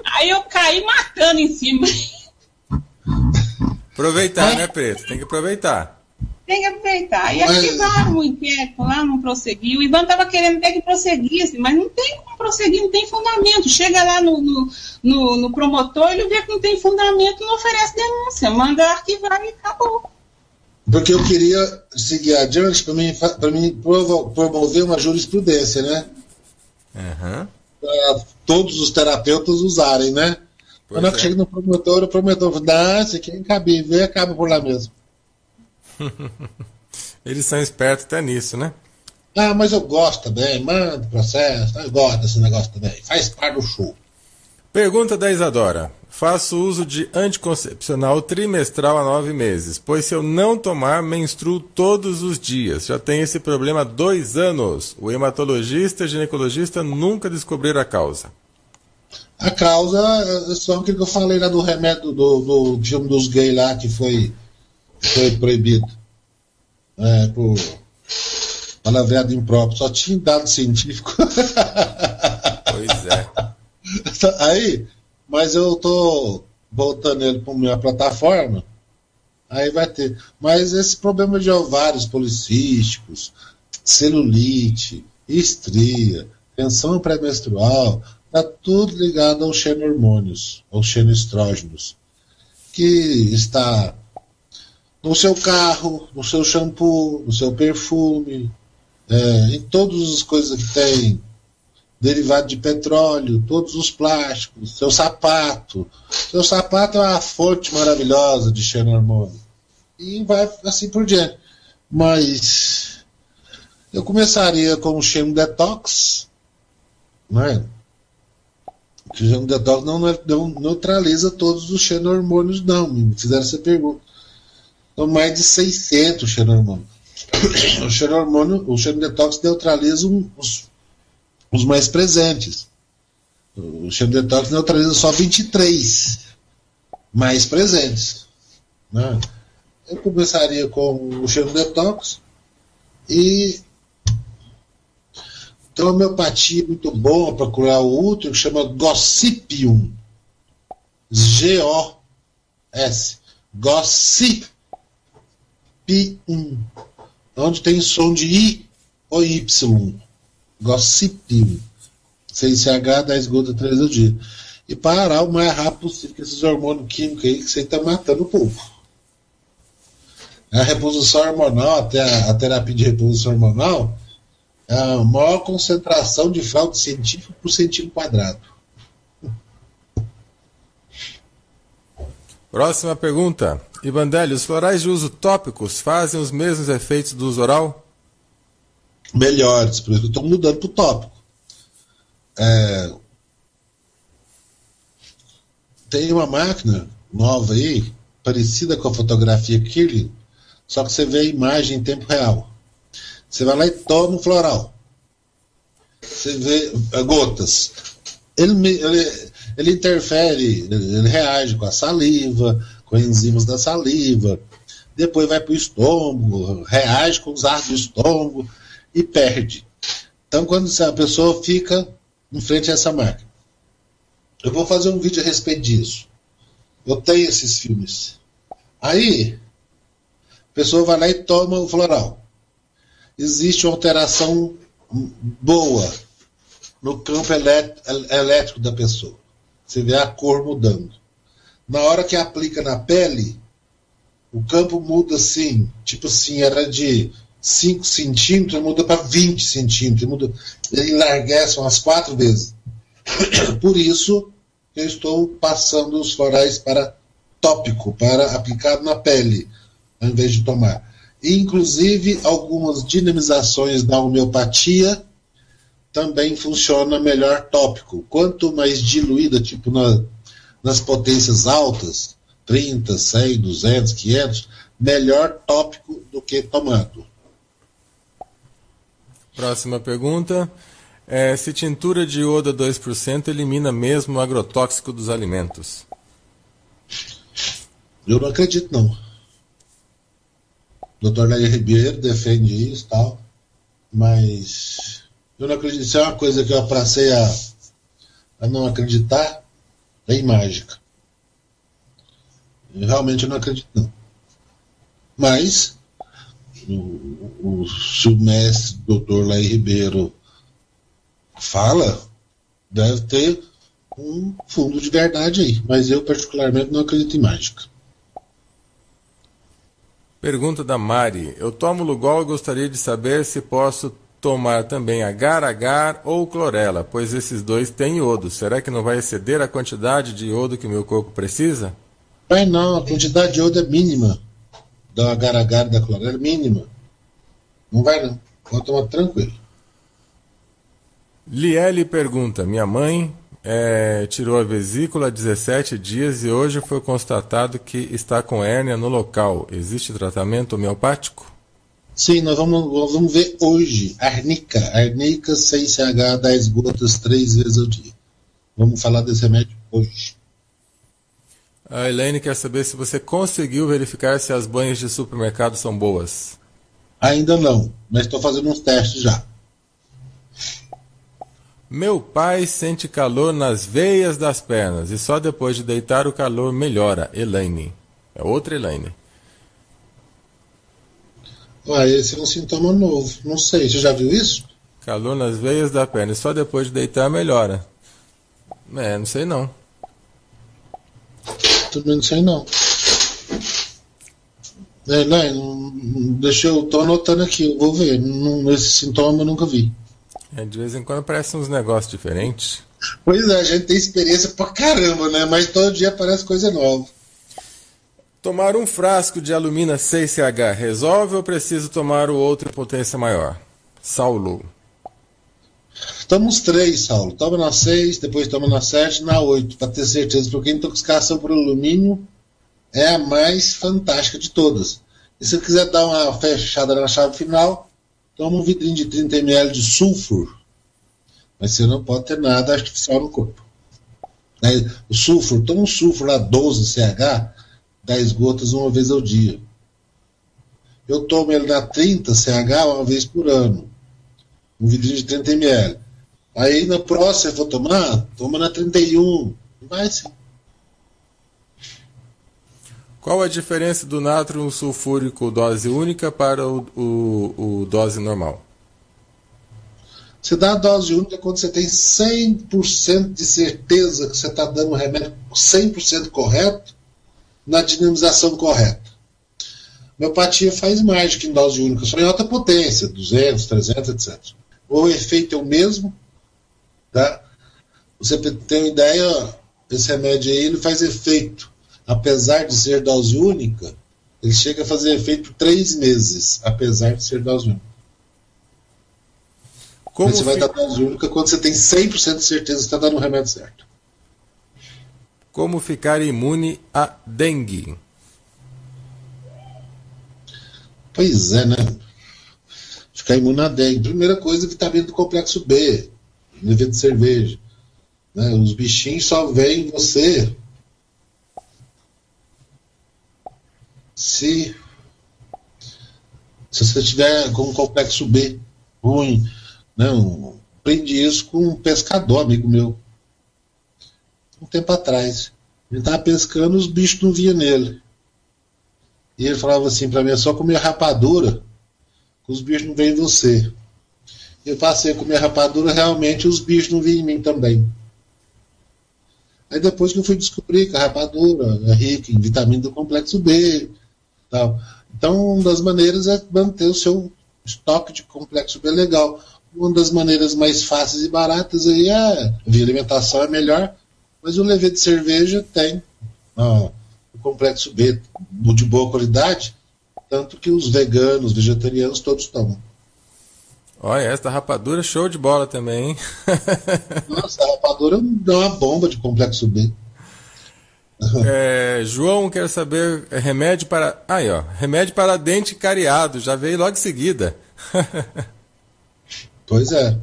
Aí eu caí matando em cima. Aproveitar, né, Preto? Tem que aproveitar. Tem que aproveitar. E ativaram o inquérito lá, não prosseguiu. O Ivan estava querendo até que prosseguisse, mas não tem como prosseguir, não tem fundamento. Chega lá no promotor, ele vê que não tem fundamento, não oferece denúncia, manda arquivar e acabou. Porque eu queria seguir adiante para mim promover uma jurisprudência, né? Uhum. Para todos os terapeutas usarem, né? Quando eu chego no promotor, o promotor fala, isso aqui é incabível, e acaba por lá mesmo. Eles são espertos até nisso, né? Mas eu gosto também, manda processo, eu gosto desse negócio também, faz parte do show. Pergunta da Isadora. Faço uso de anticoncepcional trimestral há 9 meses, pois se eu não tomar, menstruo todos os dias. Já tenho esse problema há 2 anos. O hematologista e ginecologista nunca descobriram a causa. A causa é só aquilo que eu falei lá do remédio do filme dos gays lá, que foi proibido. Por palavreado impróprio. Só tinha dado científico. Pois é. Aí, mas eu tô voltando ele para minha plataforma, aí vai ter. Mas esse problema de ovários policísticos, celulite, estria, tensão pré-menstrual, está tudo ligado aos xeno-hormônios, aos xenoestrógenos, que está no seu carro, no seu shampoo, no seu perfume, em todas as coisas que tem derivado de petróleo, todos os plásticos, seu sapato. Seu sapato é uma fonte maravilhosa de xeno-hormônio. E vai assim por diante. Mas eu começaria com o xeno detox, né? O xeno detox não neutraliza todos os xeno-hormônios, não. Me fizeram essa pergunta. São mais de 600 xenormônios. O xenodetox neutraliza os mais presentes. O xenodetox neutraliza só 23 mais presentes, né? Eu começaria com o xenodetox e tem uma homeopatia muito boa para curar o útero que chama Gossypium. G-O-S. Gossypium. Onde tem som de I ou Y. Gossypium. 6CH, 10 gotas, 3 ao dia. E parar o mais rápido possível com esses hormônios químicos aí que você está matando o povo. A reposição hormonal, até a terapia de reposição hormonal, é a maior concentração de fraude científica por centímetro quadrado. Próxima pergunta. Ivandelli, os florais de uso tópicos fazem os mesmos efeitos do uso oral? Melhores, por isso que eu estou mudando para o tópico. Tem uma máquina nova aí, parecida com a fotografia Kirlian, só que você vê a imagem em tempo real. Você vai lá e toma um floral. Você vê gotas. Ele interfere, ele reage com a saliva, com enzimas da saliva, depois vai para o estômago, reage com os ácidos do estômago e perde. Então, quando a pessoa fica em frente a essa máquina, eu vou fazer um vídeo a respeito disso. Eu tenho esses filmes. Aí, a pessoa vai lá e toma o floral. Existe uma alteração boa no campo elétrico da pessoa. Você vê a cor mudando. Na hora que aplica na pele, o campo muda assim, tipo assim, era de 5 centímetros, muda para 20 centímetros, ele enlarguece umas 4 vezes. Por isso, eu estou passando os florais para tópico, para aplicado na pele, ao invés de tomar. E, inclusive, algumas dinamizações da homeopatia também funciona melhor tópico. Quanto mais diluída, tipo nas potências altas, 30, 100, 200, 500, melhor tópico do que tomado. Próxima pergunta. Se tintura de iodo a 2% elimina mesmo o agrotóxico dos alimentos? Eu não acredito, não. O Dr. Nair Ribeiro defende isso e tal, mas eu não acredito. Isso é uma coisa que eu passei a não acreditar, é mágica. Eu realmente não acredito, não. Mas se o mestre Dr. Nair Ribeiro fala, deve ter um fundo de verdade aí. Mas eu, particularmente, não acredito em mágica. Pergunta da Mari. Eu tomo Lugol e gostaria de saber se posso tomar também agar-agar ou clorela, pois esses dois têm iodo. Será que não vai exceder a quantidade de iodo que o meu corpo precisa? Vai não, a quantidade de iodo é mínima. Da agar-agar e da clorela é mínima. Não vai não, pode tomar tranquilo. Liele pergunta. Minha mãe tirou a vesícula há 17 dias e hoje foi constatado que está com hérnia no local. Existe tratamento homeopático? Sim, nós vamos ver hoje. Arnica 6CH, 10 gotas, 3 vezes ao dia. Vamos falar desse remédio hoje. A Elaine quer saber se você conseguiu verificar se as banhas de supermercado são boas. Ainda não, mas estou fazendo uns testes já. Meu pai sente calor nas veias das pernas e só depois de deitar o calor melhora. Elaine. É outra Elaine. Esse é um sintoma novo. Não sei, você já viu isso? Calor nas veias da perna e só depois de deitar melhora. Não sei não. Também não sei não. Elaine, tô anotando aqui, eu vou ver. Esse sintoma eu nunca vi. De vez em quando aparecem uns negócios diferentes. Pois é, a gente tem experiência pra caramba, né? Mas todo dia aparece coisa nova. Tomar um frasco de alumina 6CH resolve ou preciso tomar o outro em potência maior? Saulo. Toma uns 3, Saulo. Toma na 6, depois toma na 7, na 8, pra ter certeza. Porque a intoxicação por alumínio é a mais fantástica de todas. E se você quiser dar uma fechada na chave final, toma um vidrinho de 30 ml de sulfur. Mas você não pode ter nada artificial no corpo. O sulfur, toma um sulfur lá 12 CH, 10 gotas uma vez ao dia. Eu tomo ele na 30 CH uma vez por ano. Um vidrinho de 30 ml. Aí na próxima, se for tomar, toma na 31. Vai sim. Qual a diferença do natro sulfúrico dose única para o dose normal? Você dá a dose única quando você tem 100% de certeza que você está dando o remédio 100% correto, na dinamização correta. Homeopatia faz mágica em dose única, só em alta potência, 200, 300, etc. O efeito é o mesmo, tá? Você tem uma ideia, esse remédio aí ele faz efeito, apesar de ser dose única, ele chega a fazer efeito por 3 meses, apesar de ser dose única. Você vai dar dose única quando você tem 100% de certeza que está dando o remédio certo. Como ficar imune à dengue? Pois é, né? Ficar imune à dengue. Primeira coisa, vitamina do complexo B, nível de cerveja. Né? Os bichinhos só veem você se você tiver com um complexo B ruim. Não, aprendi isso com um pescador, amigo meu. Um tempo atrás. Ele estava pescando, os bichos não vinham nele. E ele falava assim para mim, é só comer rapadura, que os bichos não vêm em você. E eu passei a comer rapadura, realmente os bichos não vinham em mim também. Aí depois que eu fui descobrir que a rapadura é rica em vitamina do complexo B. Tal. Então, uma das maneiras é manter o seu estoque de complexo B legal. Uma das maneiras mais fáceis e baratas aí é via alimentação é melhor, mas o levedor de cerveja tem o complexo B de boa qualidade, tanto que os veganos, vegetarianos todos tomam. Olha, essa rapadura show de bola também, hein? Nossa, a rapadura dá uma bomba de complexo B. João quer saber remédio para... Aí, ó, remédio para dente cariado, já veio logo em seguida. Pois é.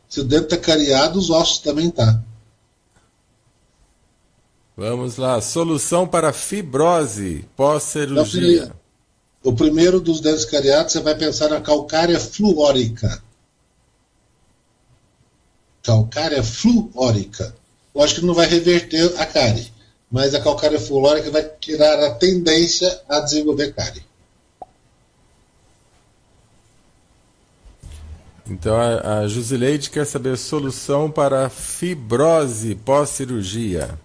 Se o dente está cariado, os ossos também tá. Vamos lá. Solução para fibrose pós-cirurgia. O primeiro dos dentes cariados, você vai pensar na calcária fluórica. Calcária fluórica. Lógico que não vai reverter a cárie, mas a calcária fluórica vai tirar a tendência a desenvolver cárie. Então a Jusileide quer saber a solução para fibrose pós-cirurgia.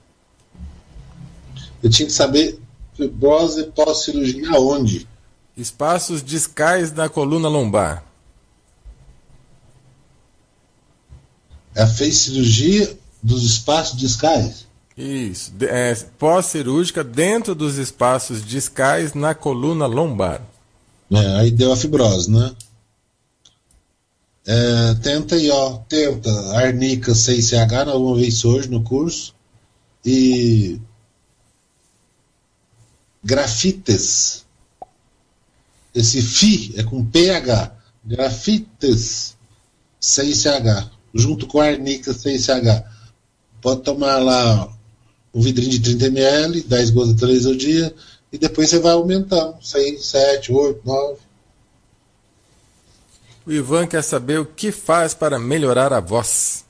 Eu tinha que saber fibrose pós-cirurgia aonde? Espaços discais na coluna lombar. Ela fez cirurgia dos espaços discais? Isso. Pós-cirúrgica dentro dos espaços discais na coluna lombar. Aí deu a fibrose, né? Tenta aí, ó. Tenta arnica 6CH, uma vez hoje no curso. E grafites. Esse FI é com PH. Grafites 6CH. Junto com arnica 6CH. Pode tomar lá um vidrinho de 30 ml, 10 gotas 3 ao dia. E depois você vai aumentando. 6, 7, 8, 9. O Ivan quer saber o que faz para melhorar a voz.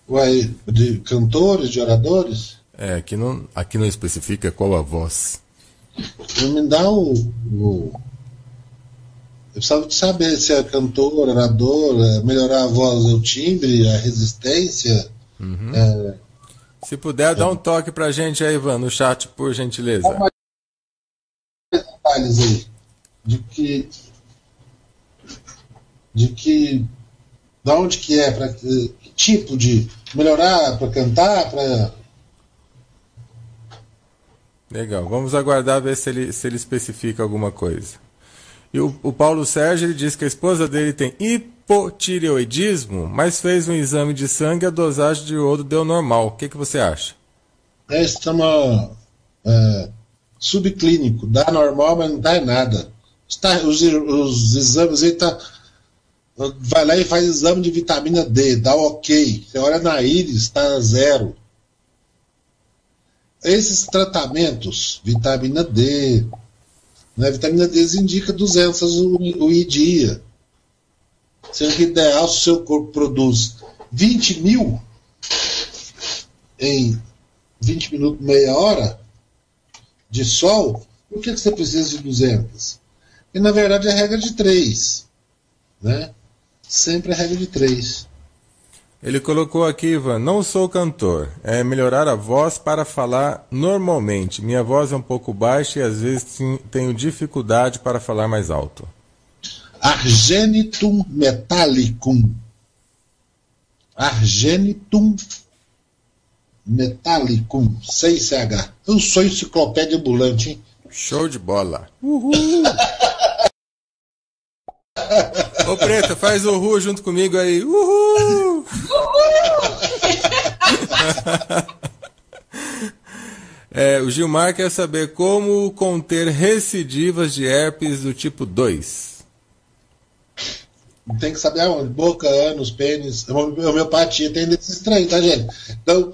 Ué, de cantores, de oradores? Aqui não especifica qual a voz. Me dá eu precisava de saber se é cantor, orador, melhorar a voz, o timbre, a resistência. Uhum. Se puder, dá um toque pra gente aí, Ivan, no chat, por gentileza. Dá mais detalhes aí. Da onde que é, para que tipo de melhorar, para cantar, para... Legal, vamos aguardar ver se ele especifica alguma coisa. E o Paulo Sérgio, ele diz que a esposa dele tem hipotireoidismo, mas fez um exame de sangue e a dosagem de iodo deu normal. O que você acha? Esse chama subclínico, dá normal, mas não dá em nada. Os exames aí vai lá e faz exame de vitamina D, dá ok. Você olha na íris, está 0. Esses tratamentos, vitamina D, né, vitamina D indica 200 UI dia. Sendo que ideal, se o seu corpo produz 20 mil em 20 minutos, meia hora de sol, por que você precisa de 200? E na verdade é regra de 3, né? Sempre é regra de 3. Ele colocou aqui, Ivan, não sou cantor, é melhorar a voz para falar normalmente. Minha voz é um pouco baixa e às vezes tenho dificuldade para falar mais alto. Argenitum metallicum. Argenitum metallicum, 6CH. Eu sou enciclopédia ambulante, hein? Show de bola. Uhul! Ô Preta, faz o uhul junto comigo aí. Uhul! O Gilmar quer saber como conter recidivas de herpes do tipo 2. Tem que saber aonde. Boca, ânus, pênis. Homeopatia tem desses três, tá, gente? Então,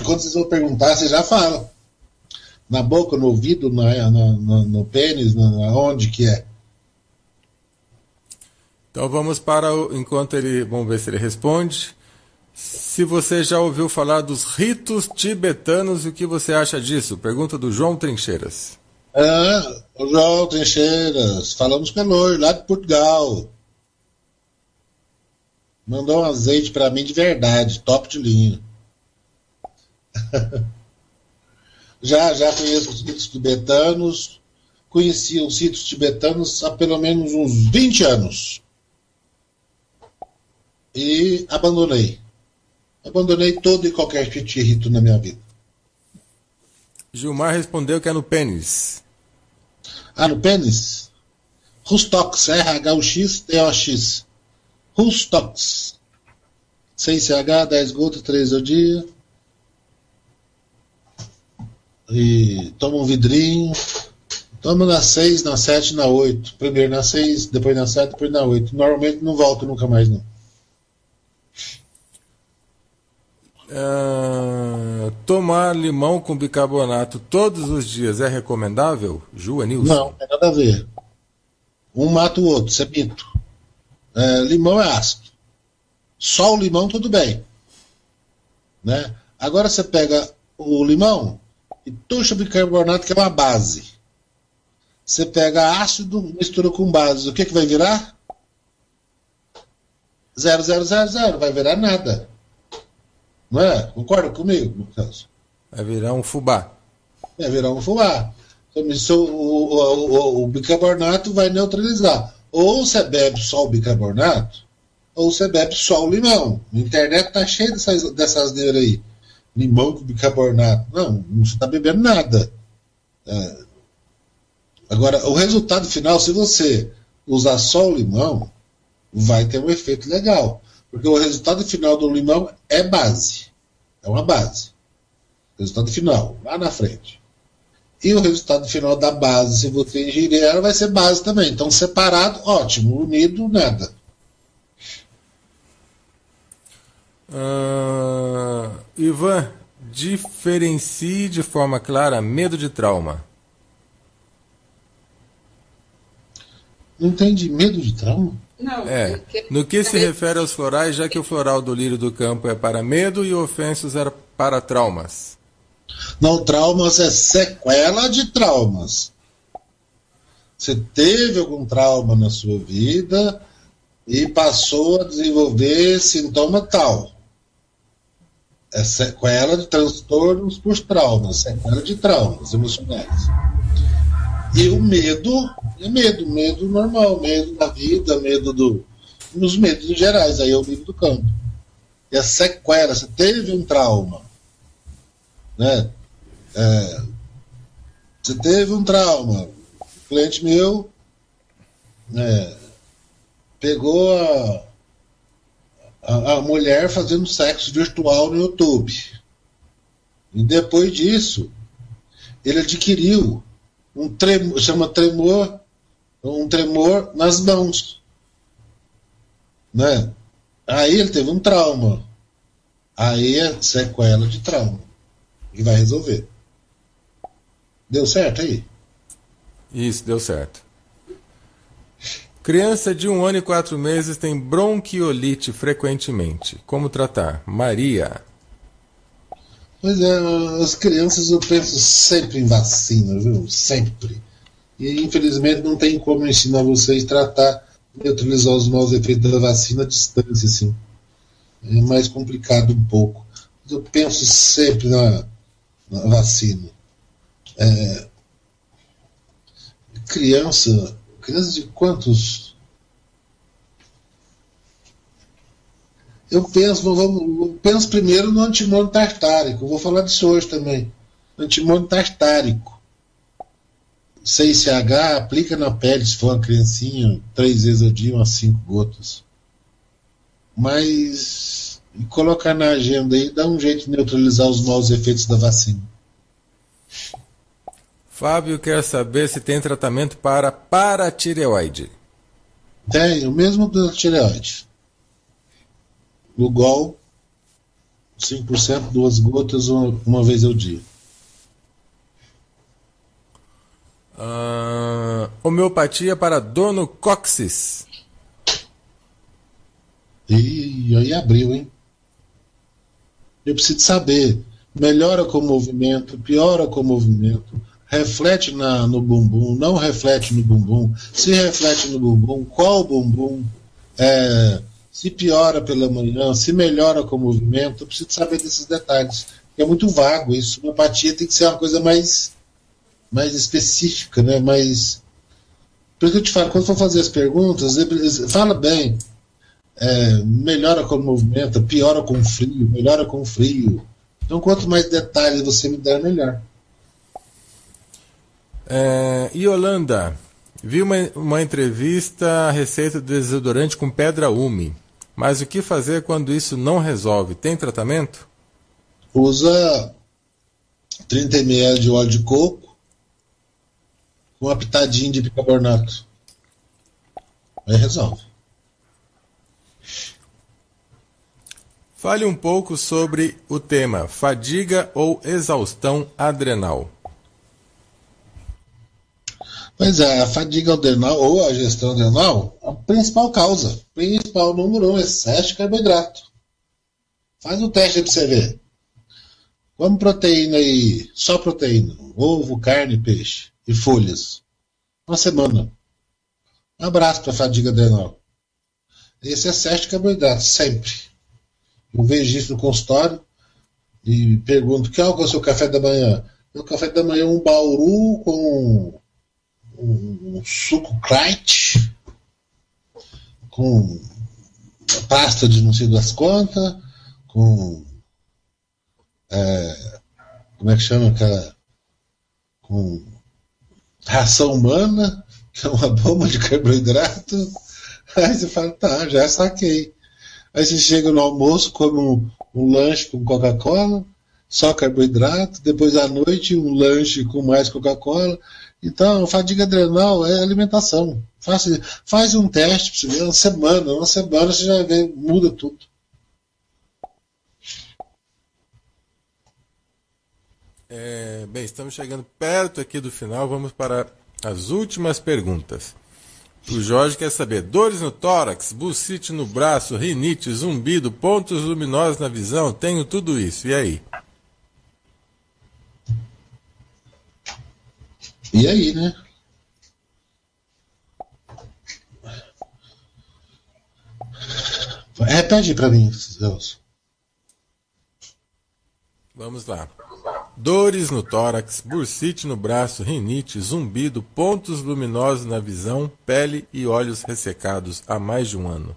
quando vocês vão perguntar, vocês já falam. Na boca, no ouvido, no pênis, onde que é? Então vamos enquanto vamos ver se ele responde. Se você já ouviu falar dos ritos tibetanos, o que você acha disso? Pergunta do João Trincheiras. João Trincheiras, falamos com ele lá de Portugal. Mandou um azeite para mim de verdade, top de linha. já conheço os ritos tibetanos, conheci os ritos tibetanos há pelo menos uns 20 anos. E abandonei. Abandonei todo e qualquer tipo de rito na minha vida. Gilmar respondeu que é no pênis. No pênis? Rustox, RHUX-TOX. Rustox. 6CH, 10 gotas, 3 ao dia. E toma um vidrinho. Toma na 6, na 7, na 8. Primeiro na 6, depois na 7, depois na 8. Normalmente não volto nunca mais, não. Tomar limão com bicarbonato todos os dias é recomendável? Joanilson? Não, tem nada a ver. Um mata o outro, isso é mito. Limão é ácido. Só o limão tudo bem, né? Agora você pega o limão e tuxa o bicarbonato, que é uma base. Você pega ácido, mistura com base, o que vai virar? 0, 0, 0, 0, vai virar nada. Não é? Concorda comigo, Celso? Vai virar um fubá. Vai virar um fubá. Então, o bicarbonato vai neutralizar. Ou você bebe só o bicarbonato, ou você bebe só o limão. A internet tá cheia dessas asneiras aí. Limão com bicarbonato. Não você está bebendo nada. Agora, o resultado final, se você usar só o limão, vai ter um efeito legal. Porque o resultado final do limão é base. É uma base. Resultado final, lá na frente. E o resultado final da base, se você ingerir ela, vai ser base também. Então, separado, ótimo. Unido, nada. Ivan, diferencie de forma clara medo de trauma. Não entendi. Medo de trauma? Não. No que se refere aos florais, já que o floral do lírio do campo é para medo e o ofensos era para traumas? Não, traumas é sequela de traumas. Você teve algum trauma na sua vida e passou a desenvolver sintoma tal. É sequela de transtornos por traumas, sequela de traumas emocionais. E o medo é medo normal, medo da vida, nos medos gerais, aí é o medo do campo. E a sequela, você teve um trauma, né? Você teve um trauma. Um cliente meu pegou a mulher fazendo sexo virtual no YouTube. E depois disso, ele adquiriu um tremor, um tremor nas mãos, né? Aí ele teve um trauma. Aí é sequela de trauma. E vai resolver. Deu certo aí? Isso, deu certo. Criança de 1 ano e 4 meses tem bronquiolite frequentemente. Como tratar? Maria. Pois é, as crianças eu penso sempre em vacina, viu? Sempre. E infelizmente não tem como ensinar vocês a tratar, neutralizar os maus efeitos da vacina à distância, assim. É mais complicado um pouco. Mas eu penso sempre na vacina. Criança de quantos? Eu penso primeiro no antimônio tartárico. Vou falar disso hoje também. Antimônio tartárico. 6CH, aplica na pele se for uma criancinha, 3 vezes ao dia, umas 5 gotas. Mas colocar na agenda aí, dá um jeito de neutralizar os maus efeitos da vacina. Fábio quer saber se tem tratamento para paratireoide. Tem, o mesmo da tireoide. Lugol, 5%, 2 gotas, uma vez ao dia. Homeopatia para dor no cóccix. E aí abriu, hein? Eu preciso saber. Melhora com o movimento, piora com o movimento, reflete no bumbum, não reflete no bumbum. Se reflete no bumbum, qual bumbum? Se piora pela manhã, se melhora com o movimento. Eu preciso saber desses detalhes. É muito vago isso. Homeopatia tem que ser uma coisa mais específica, né? Por isso que eu te falo, quando for fazer as perguntas, fala bem. Melhora com o movimento, piora com o frio, melhora com o frio. Então, quanto mais detalhes você me der, melhor. Yolanda, vi uma entrevista a receita do desodorante com pedra úmide. Mas o que fazer quando isso não resolve? Tem tratamento? Usa 30 ml de óleo de coco com uma pitadinha de bicarbonato. Aí resolve. Fale um pouco sobre o tema fadiga ou exaustão adrenal. Pois é, a fadiga adrenal ou a gestão adrenal, a principal causa, principal número 1, excesso de carboidrato. Faz um teste aí pra você ver. Come proteína aí, só proteína, ovo, carne, peixe e folhas. Uma semana. Um abraço pra fadiga adrenal. Esse excesso de carboidrato, sempre. Eu vejo isso no consultório e pergunto, que é o seu café da manhã? Meu café da manhã é um bauru com um suco Knight, com pasta de não sei das quantas, com como é que chama aquela, com ração humana, que é uma bomba de carboidrato. Aí você fala, tá, já saquei. Aí você chega no almoço, come um lanche com Coca-Cola, só carboidrato, depois à noite um lanche com mais Coca-Cola. Então, fadiga adrenal é alimentação. Faz um teste para você ver, uma semana você já vê, muda tudo. Bem, estamos chegando perto aqui do final, vamos para as últimas perguntas. O Jorge quer saber, dores no tórax, bursite no braço, rinite, zumbido, pontos luminosos na visão, tenho tudo isso, e aí? E aí, né? Repete para mim, Deus. Vamos lá. Dores no tórax, bursite no braço, rinite, zumbido, pontos luminosos na visão, pele e olhos ressecados há mais de um ano.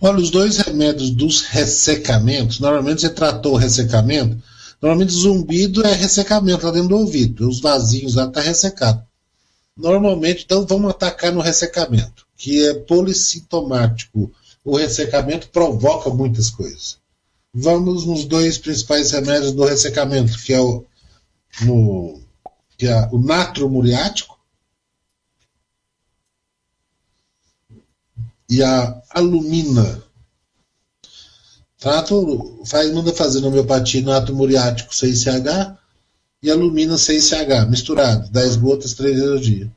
Olha, os 2 remédios dos ressecamentos, normalmente você tratou o ressecamento, normalmente zumbido é ressecamento lá dentro do ouvido, os vasinhos lá estão ressecados. Normalmente, então, vamos atacar no ressecamento, que é polissintomático. O ressecamento provoca muitas coisas. Vamos nos dois principais remédios do ressecamento, que é o natro muriático e a alumina. Manda fazer na homeopatia natro muriático 6CH e alumina 6CH, misturado, 10 gotas 3 vezes ao dia.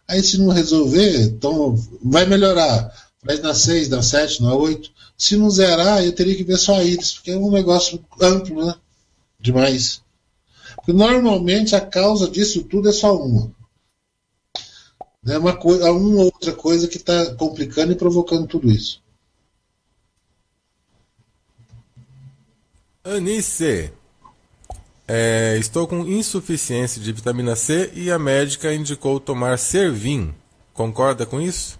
Aí se não resolver, então vai melhorar. Vai na 6, na 7, na 8. Se não zerar, eu teria que ver só íris, porque é um negócio amplo, né? Demais. Porque normalmente a causa disso tudo é só uma. É uma ou outra coisa que está complicando e provocando tudo isso. Anice, estou com insuficiência de vitamina C e a médica indicou tomar Servin. Concorda com isso?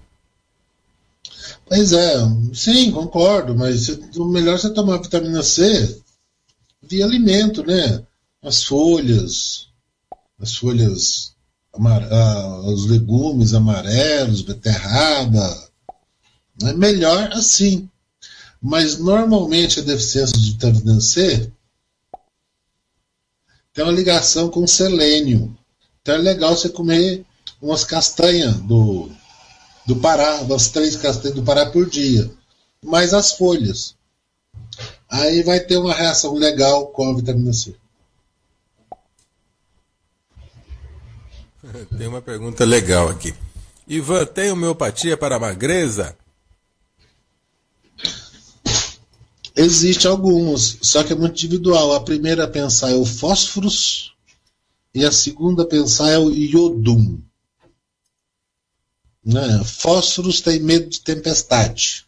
Pois é, sim, concordo, mas o melhor é você tomar vitamina C via alimento, né? As folhas, os legumes amarelos, beterraba. É melhor assim. Mas normalmente a deficiência de vitamina C tem uma ligação com selênio. Então é legal você comer umas castanhas do Pará, umas 3 castanhas do Pará por dia. Mais as folhas. Aí vai ter uma reação legal com a vitamina C. Tem uma pergunta legal aqui. Ivan, tem homeopatia para magreza? Existem algumas, só que é muito individual. A primeira a pensar é o fósforos e a segunda a pensar é o iodum. Né? Fósforos tem medo de tempestade.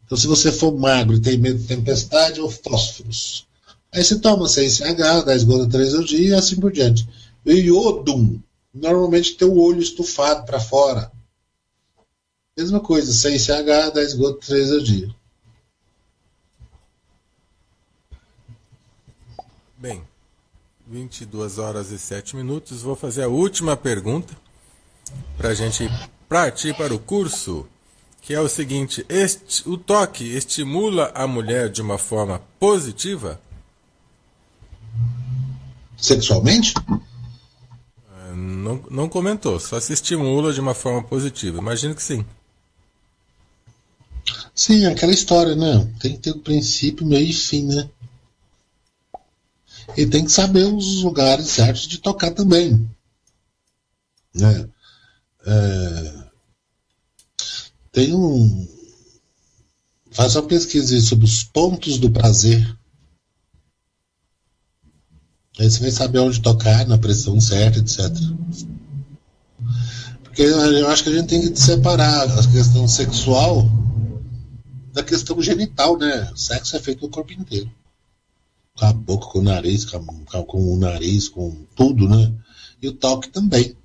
Então, se você for magro e tem medo de tempestade, é o fósforos. Aí você toma 6CH, 10 gotas 3 ao dia e assim por diante. O iodum, normalmente tem o olho estufado para fora. Mesma coisa, 6CH, 10 gotas 3 ao dia. Bem, 22 horas e 7 minutos. Vou fazer a última pergunta para a gente partir para o curso, que é o seguinte: o toque estimula a mulher de uma forma positiva? Sexualmente? Não comentou, só se estimula de uma forma positiva. Imagino que sim. Sim, aquela história, né? Tem que ter o princípio, meio e fim, né? E tem que saber os lugares certos de tocar também. Né? Faz uma pesquisa aí sobre os pontos do prazer. Aí você vai saber onde tocar, na pressão certa, etc. Porque eu acho que a gente tem que separar a questão sexual da questão genital, né? O sexo é feito no corpo inteiro. Com a boca, com o nariz, com tudo, né? E o toque também.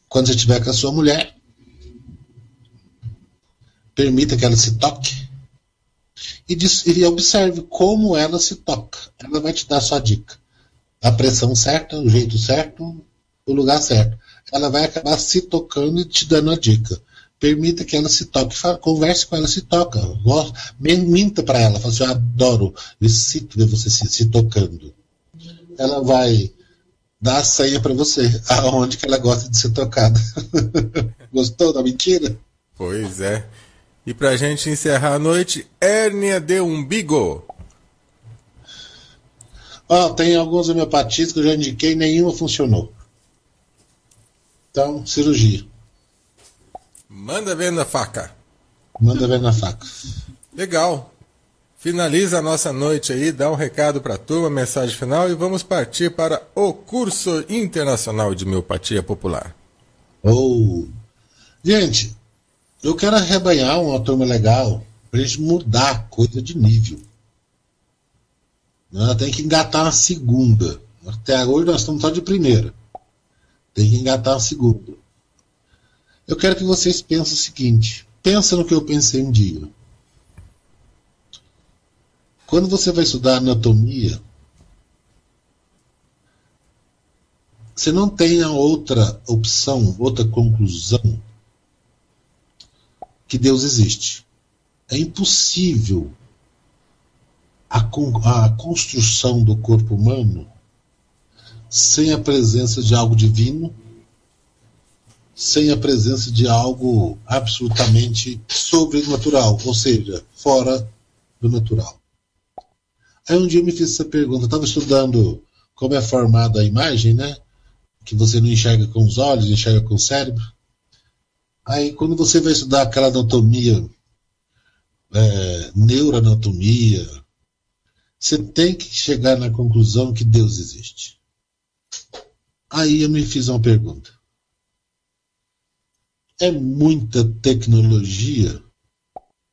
Quando você estiver com a sua mulher, permita que ela se toque e observe como ela se toca. Ela vai te dar a sua dica. A pressão certa, o jeito certo, o lugar certo. Ela vai acabar se tocando e te dando a dica. Permita que ela se toque. Converse com ela, se toca. Minta para ela. Fala assim: eu adoro, eu excito ver você se tocando. Ela vai dar a senha para você, aonde que ela gosta de ser tocada. Gostou da mentira? Pois é. E pra gente encerrar a noite, hérnia de umbigo. Tem algumas homeopatias que eu já indiquei, nenhuma funcionou. Então, cirurgia. Manda ver na faca. Manda ver na faca. Legal. Finaliza a nossa noite aí, dá um recado para a turma, mensagem final, e vamos partir para o curso internacional de homeopatia popular. Gente, eu quero arrebanhar uma turma legal para a gente mudar a coisa de nível. Ela tem que engatar na segunda. Até hoje nós estamos só de primeira. Tem que engatar na segunda. Eu quero que vocês pensem o seguinte. Pensa no que eu pensei um dia. Quando você vai estudar anatomia, você não tem a outra opção, outra conclusão, que Deus existe. É impossível a construção do corpo humano sem a presença de algo divino, sem a presença de algo absolutamente sobrenatural, ou seja, fora do natural. Aí um dia eu me fiz essa pergunta, eu estava estudando como é formada a imagem, né? Que você não enxerga com os olhos, enxerga com o cérebro. Aí quando você vai estudar aquela anatomia, neuroanatomia, você tem que chegar na conclusão que Deus existe. Aí eu me fiz uma pergunta. É muita tecnologia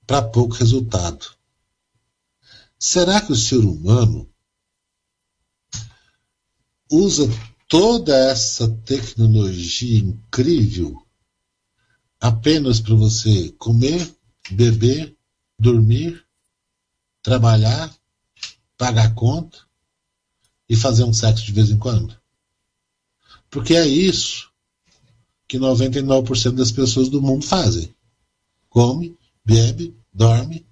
para pouco resultado. Será que o ser humano usa toda essa tecnologia incrível apenas para você comer, beber, dormir, trabalhar, pagar conta e fazer um sexo de vez em quando? Porque é isso que 99% das pessoas do mundo fazem. Come, bebe, dorme,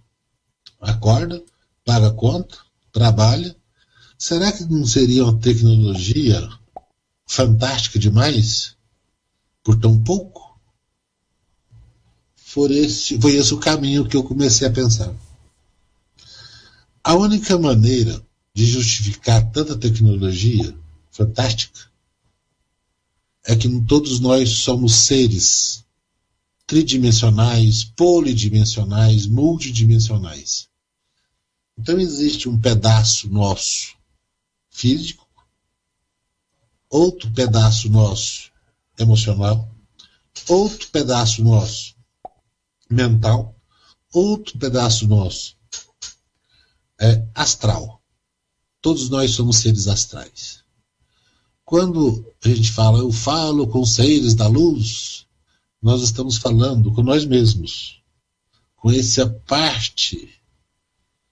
acorda, paga conta, trabalha. Será que não seria uma tecnologia fantástica demais por tão pouco? Foi esse o caminho que eu comecei a pensar. A única maneira de justificar tanta tecnologia fantástica é que todos nós somos seres tridimensionais, polidimensionais, multidimensionais. Então existe um pedaço nosso físico, outro pedaço nosso emocional, outro pedaço nosso mental, outro pedaço nosso astral. Todos nós somos seres astrais. Quando a gente fala, eu falo com seres da luz, nós estamos falando com nós mesmos, com essa parte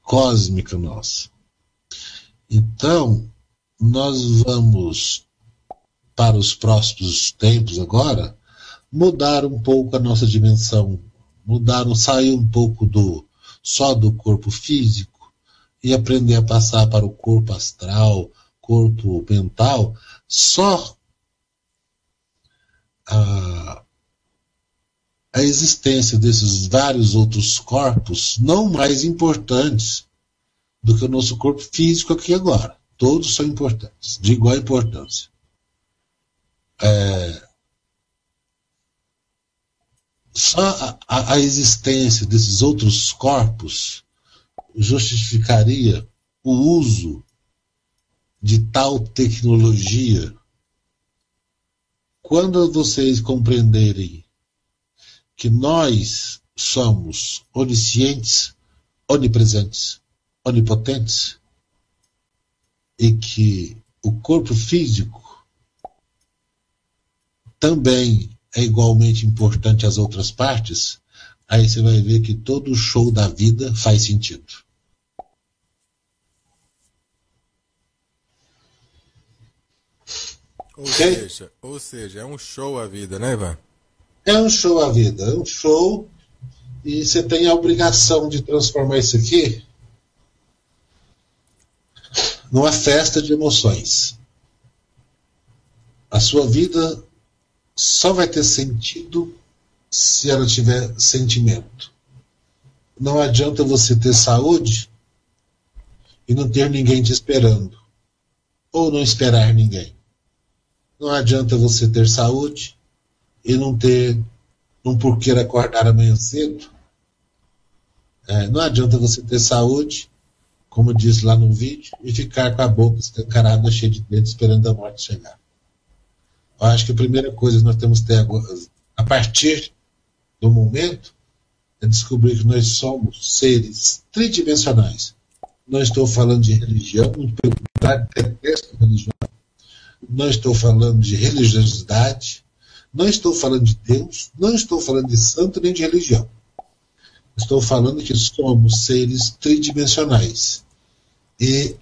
cósmica nossa. Então, nós vamos, para os próximos tempos agora, mudar um pouco a nossa dimensão, sair um pouco só do corpo físico e aprender a passar para o corpo astral, corpo mental. Só a existência desses vários outros corpos não mais importantes do que o nosso corpo físico aqui agora. Todos são importantes, de igual importância. Só a existência desses outros corpos justificaria o uso de tal tecnologia. Quando vocês compreenderem que nós somos oniscientes, onipresentes, onipotentes, e que o corpo físico também é igualmente importante às outras partes, aí você vai ver que todo o show da vida faz sentido. Ou seja, é um show a vida, né, Ivan? É um show a vida, é um show, e você tem a obrigação de transformar isso aqui numa festa de emoções. A sua vida só vai ter sentido se ela tiver sentimento. Não adianta você ter saúde e não ter ninguém te esperando, ou não esperar ninguém. Não adianta você ter saúde e não ter um porquê acordar amanhã cedo. Não adianta você ter saúde, como eu disse lá no vídeo, e ficar com a boca escancarada, cheia de dentes, esperando a morte chegar. Eu acho que a primeira coisa que nós temos que ter agora, a partir do momento, é descobrir que nós somos seres tridimensionais. Não estou falando de religião, pelo contrário, detesto religião. Não estou falando de religiosidade, não estou falando de Deus, não estou falando de santo nem de religião. Estou falando que somos seres tridimensionais. E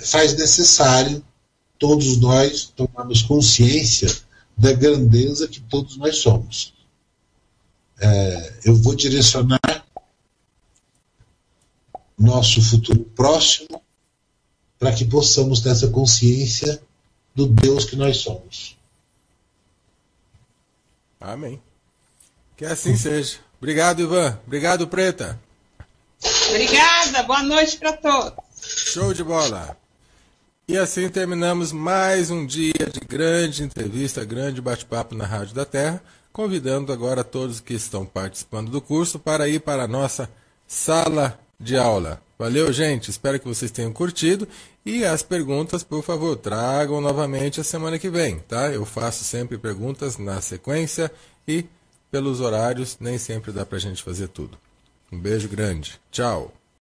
faz necessário todos nós tomarmos consciência da grandeza que todos nós somos. eu vou direcionar nosso futuro próximo para que possamos ter essa consciência do Deus que nós somos. Amém. Que assim seja. Obrigado, Ivan. Obrigado, Preta. Obrigada. Boa noite para todos. Show de bola. E assim terminamos mais um dia de grande entrevista, grande bate-papo na Rádio da Terra, convidando agora todos que estão participando do curso para ir para a nossa sala de aula. Valeu, gente. Espero que vocês tenham curtido. E as perguntas, por favor, tragam novamente a semana que vem, tá? Eu faço sempre perguntas na sequência e pelos horários nem sempre dá pra gente fazer tudo. Um beijo grande. Tchau.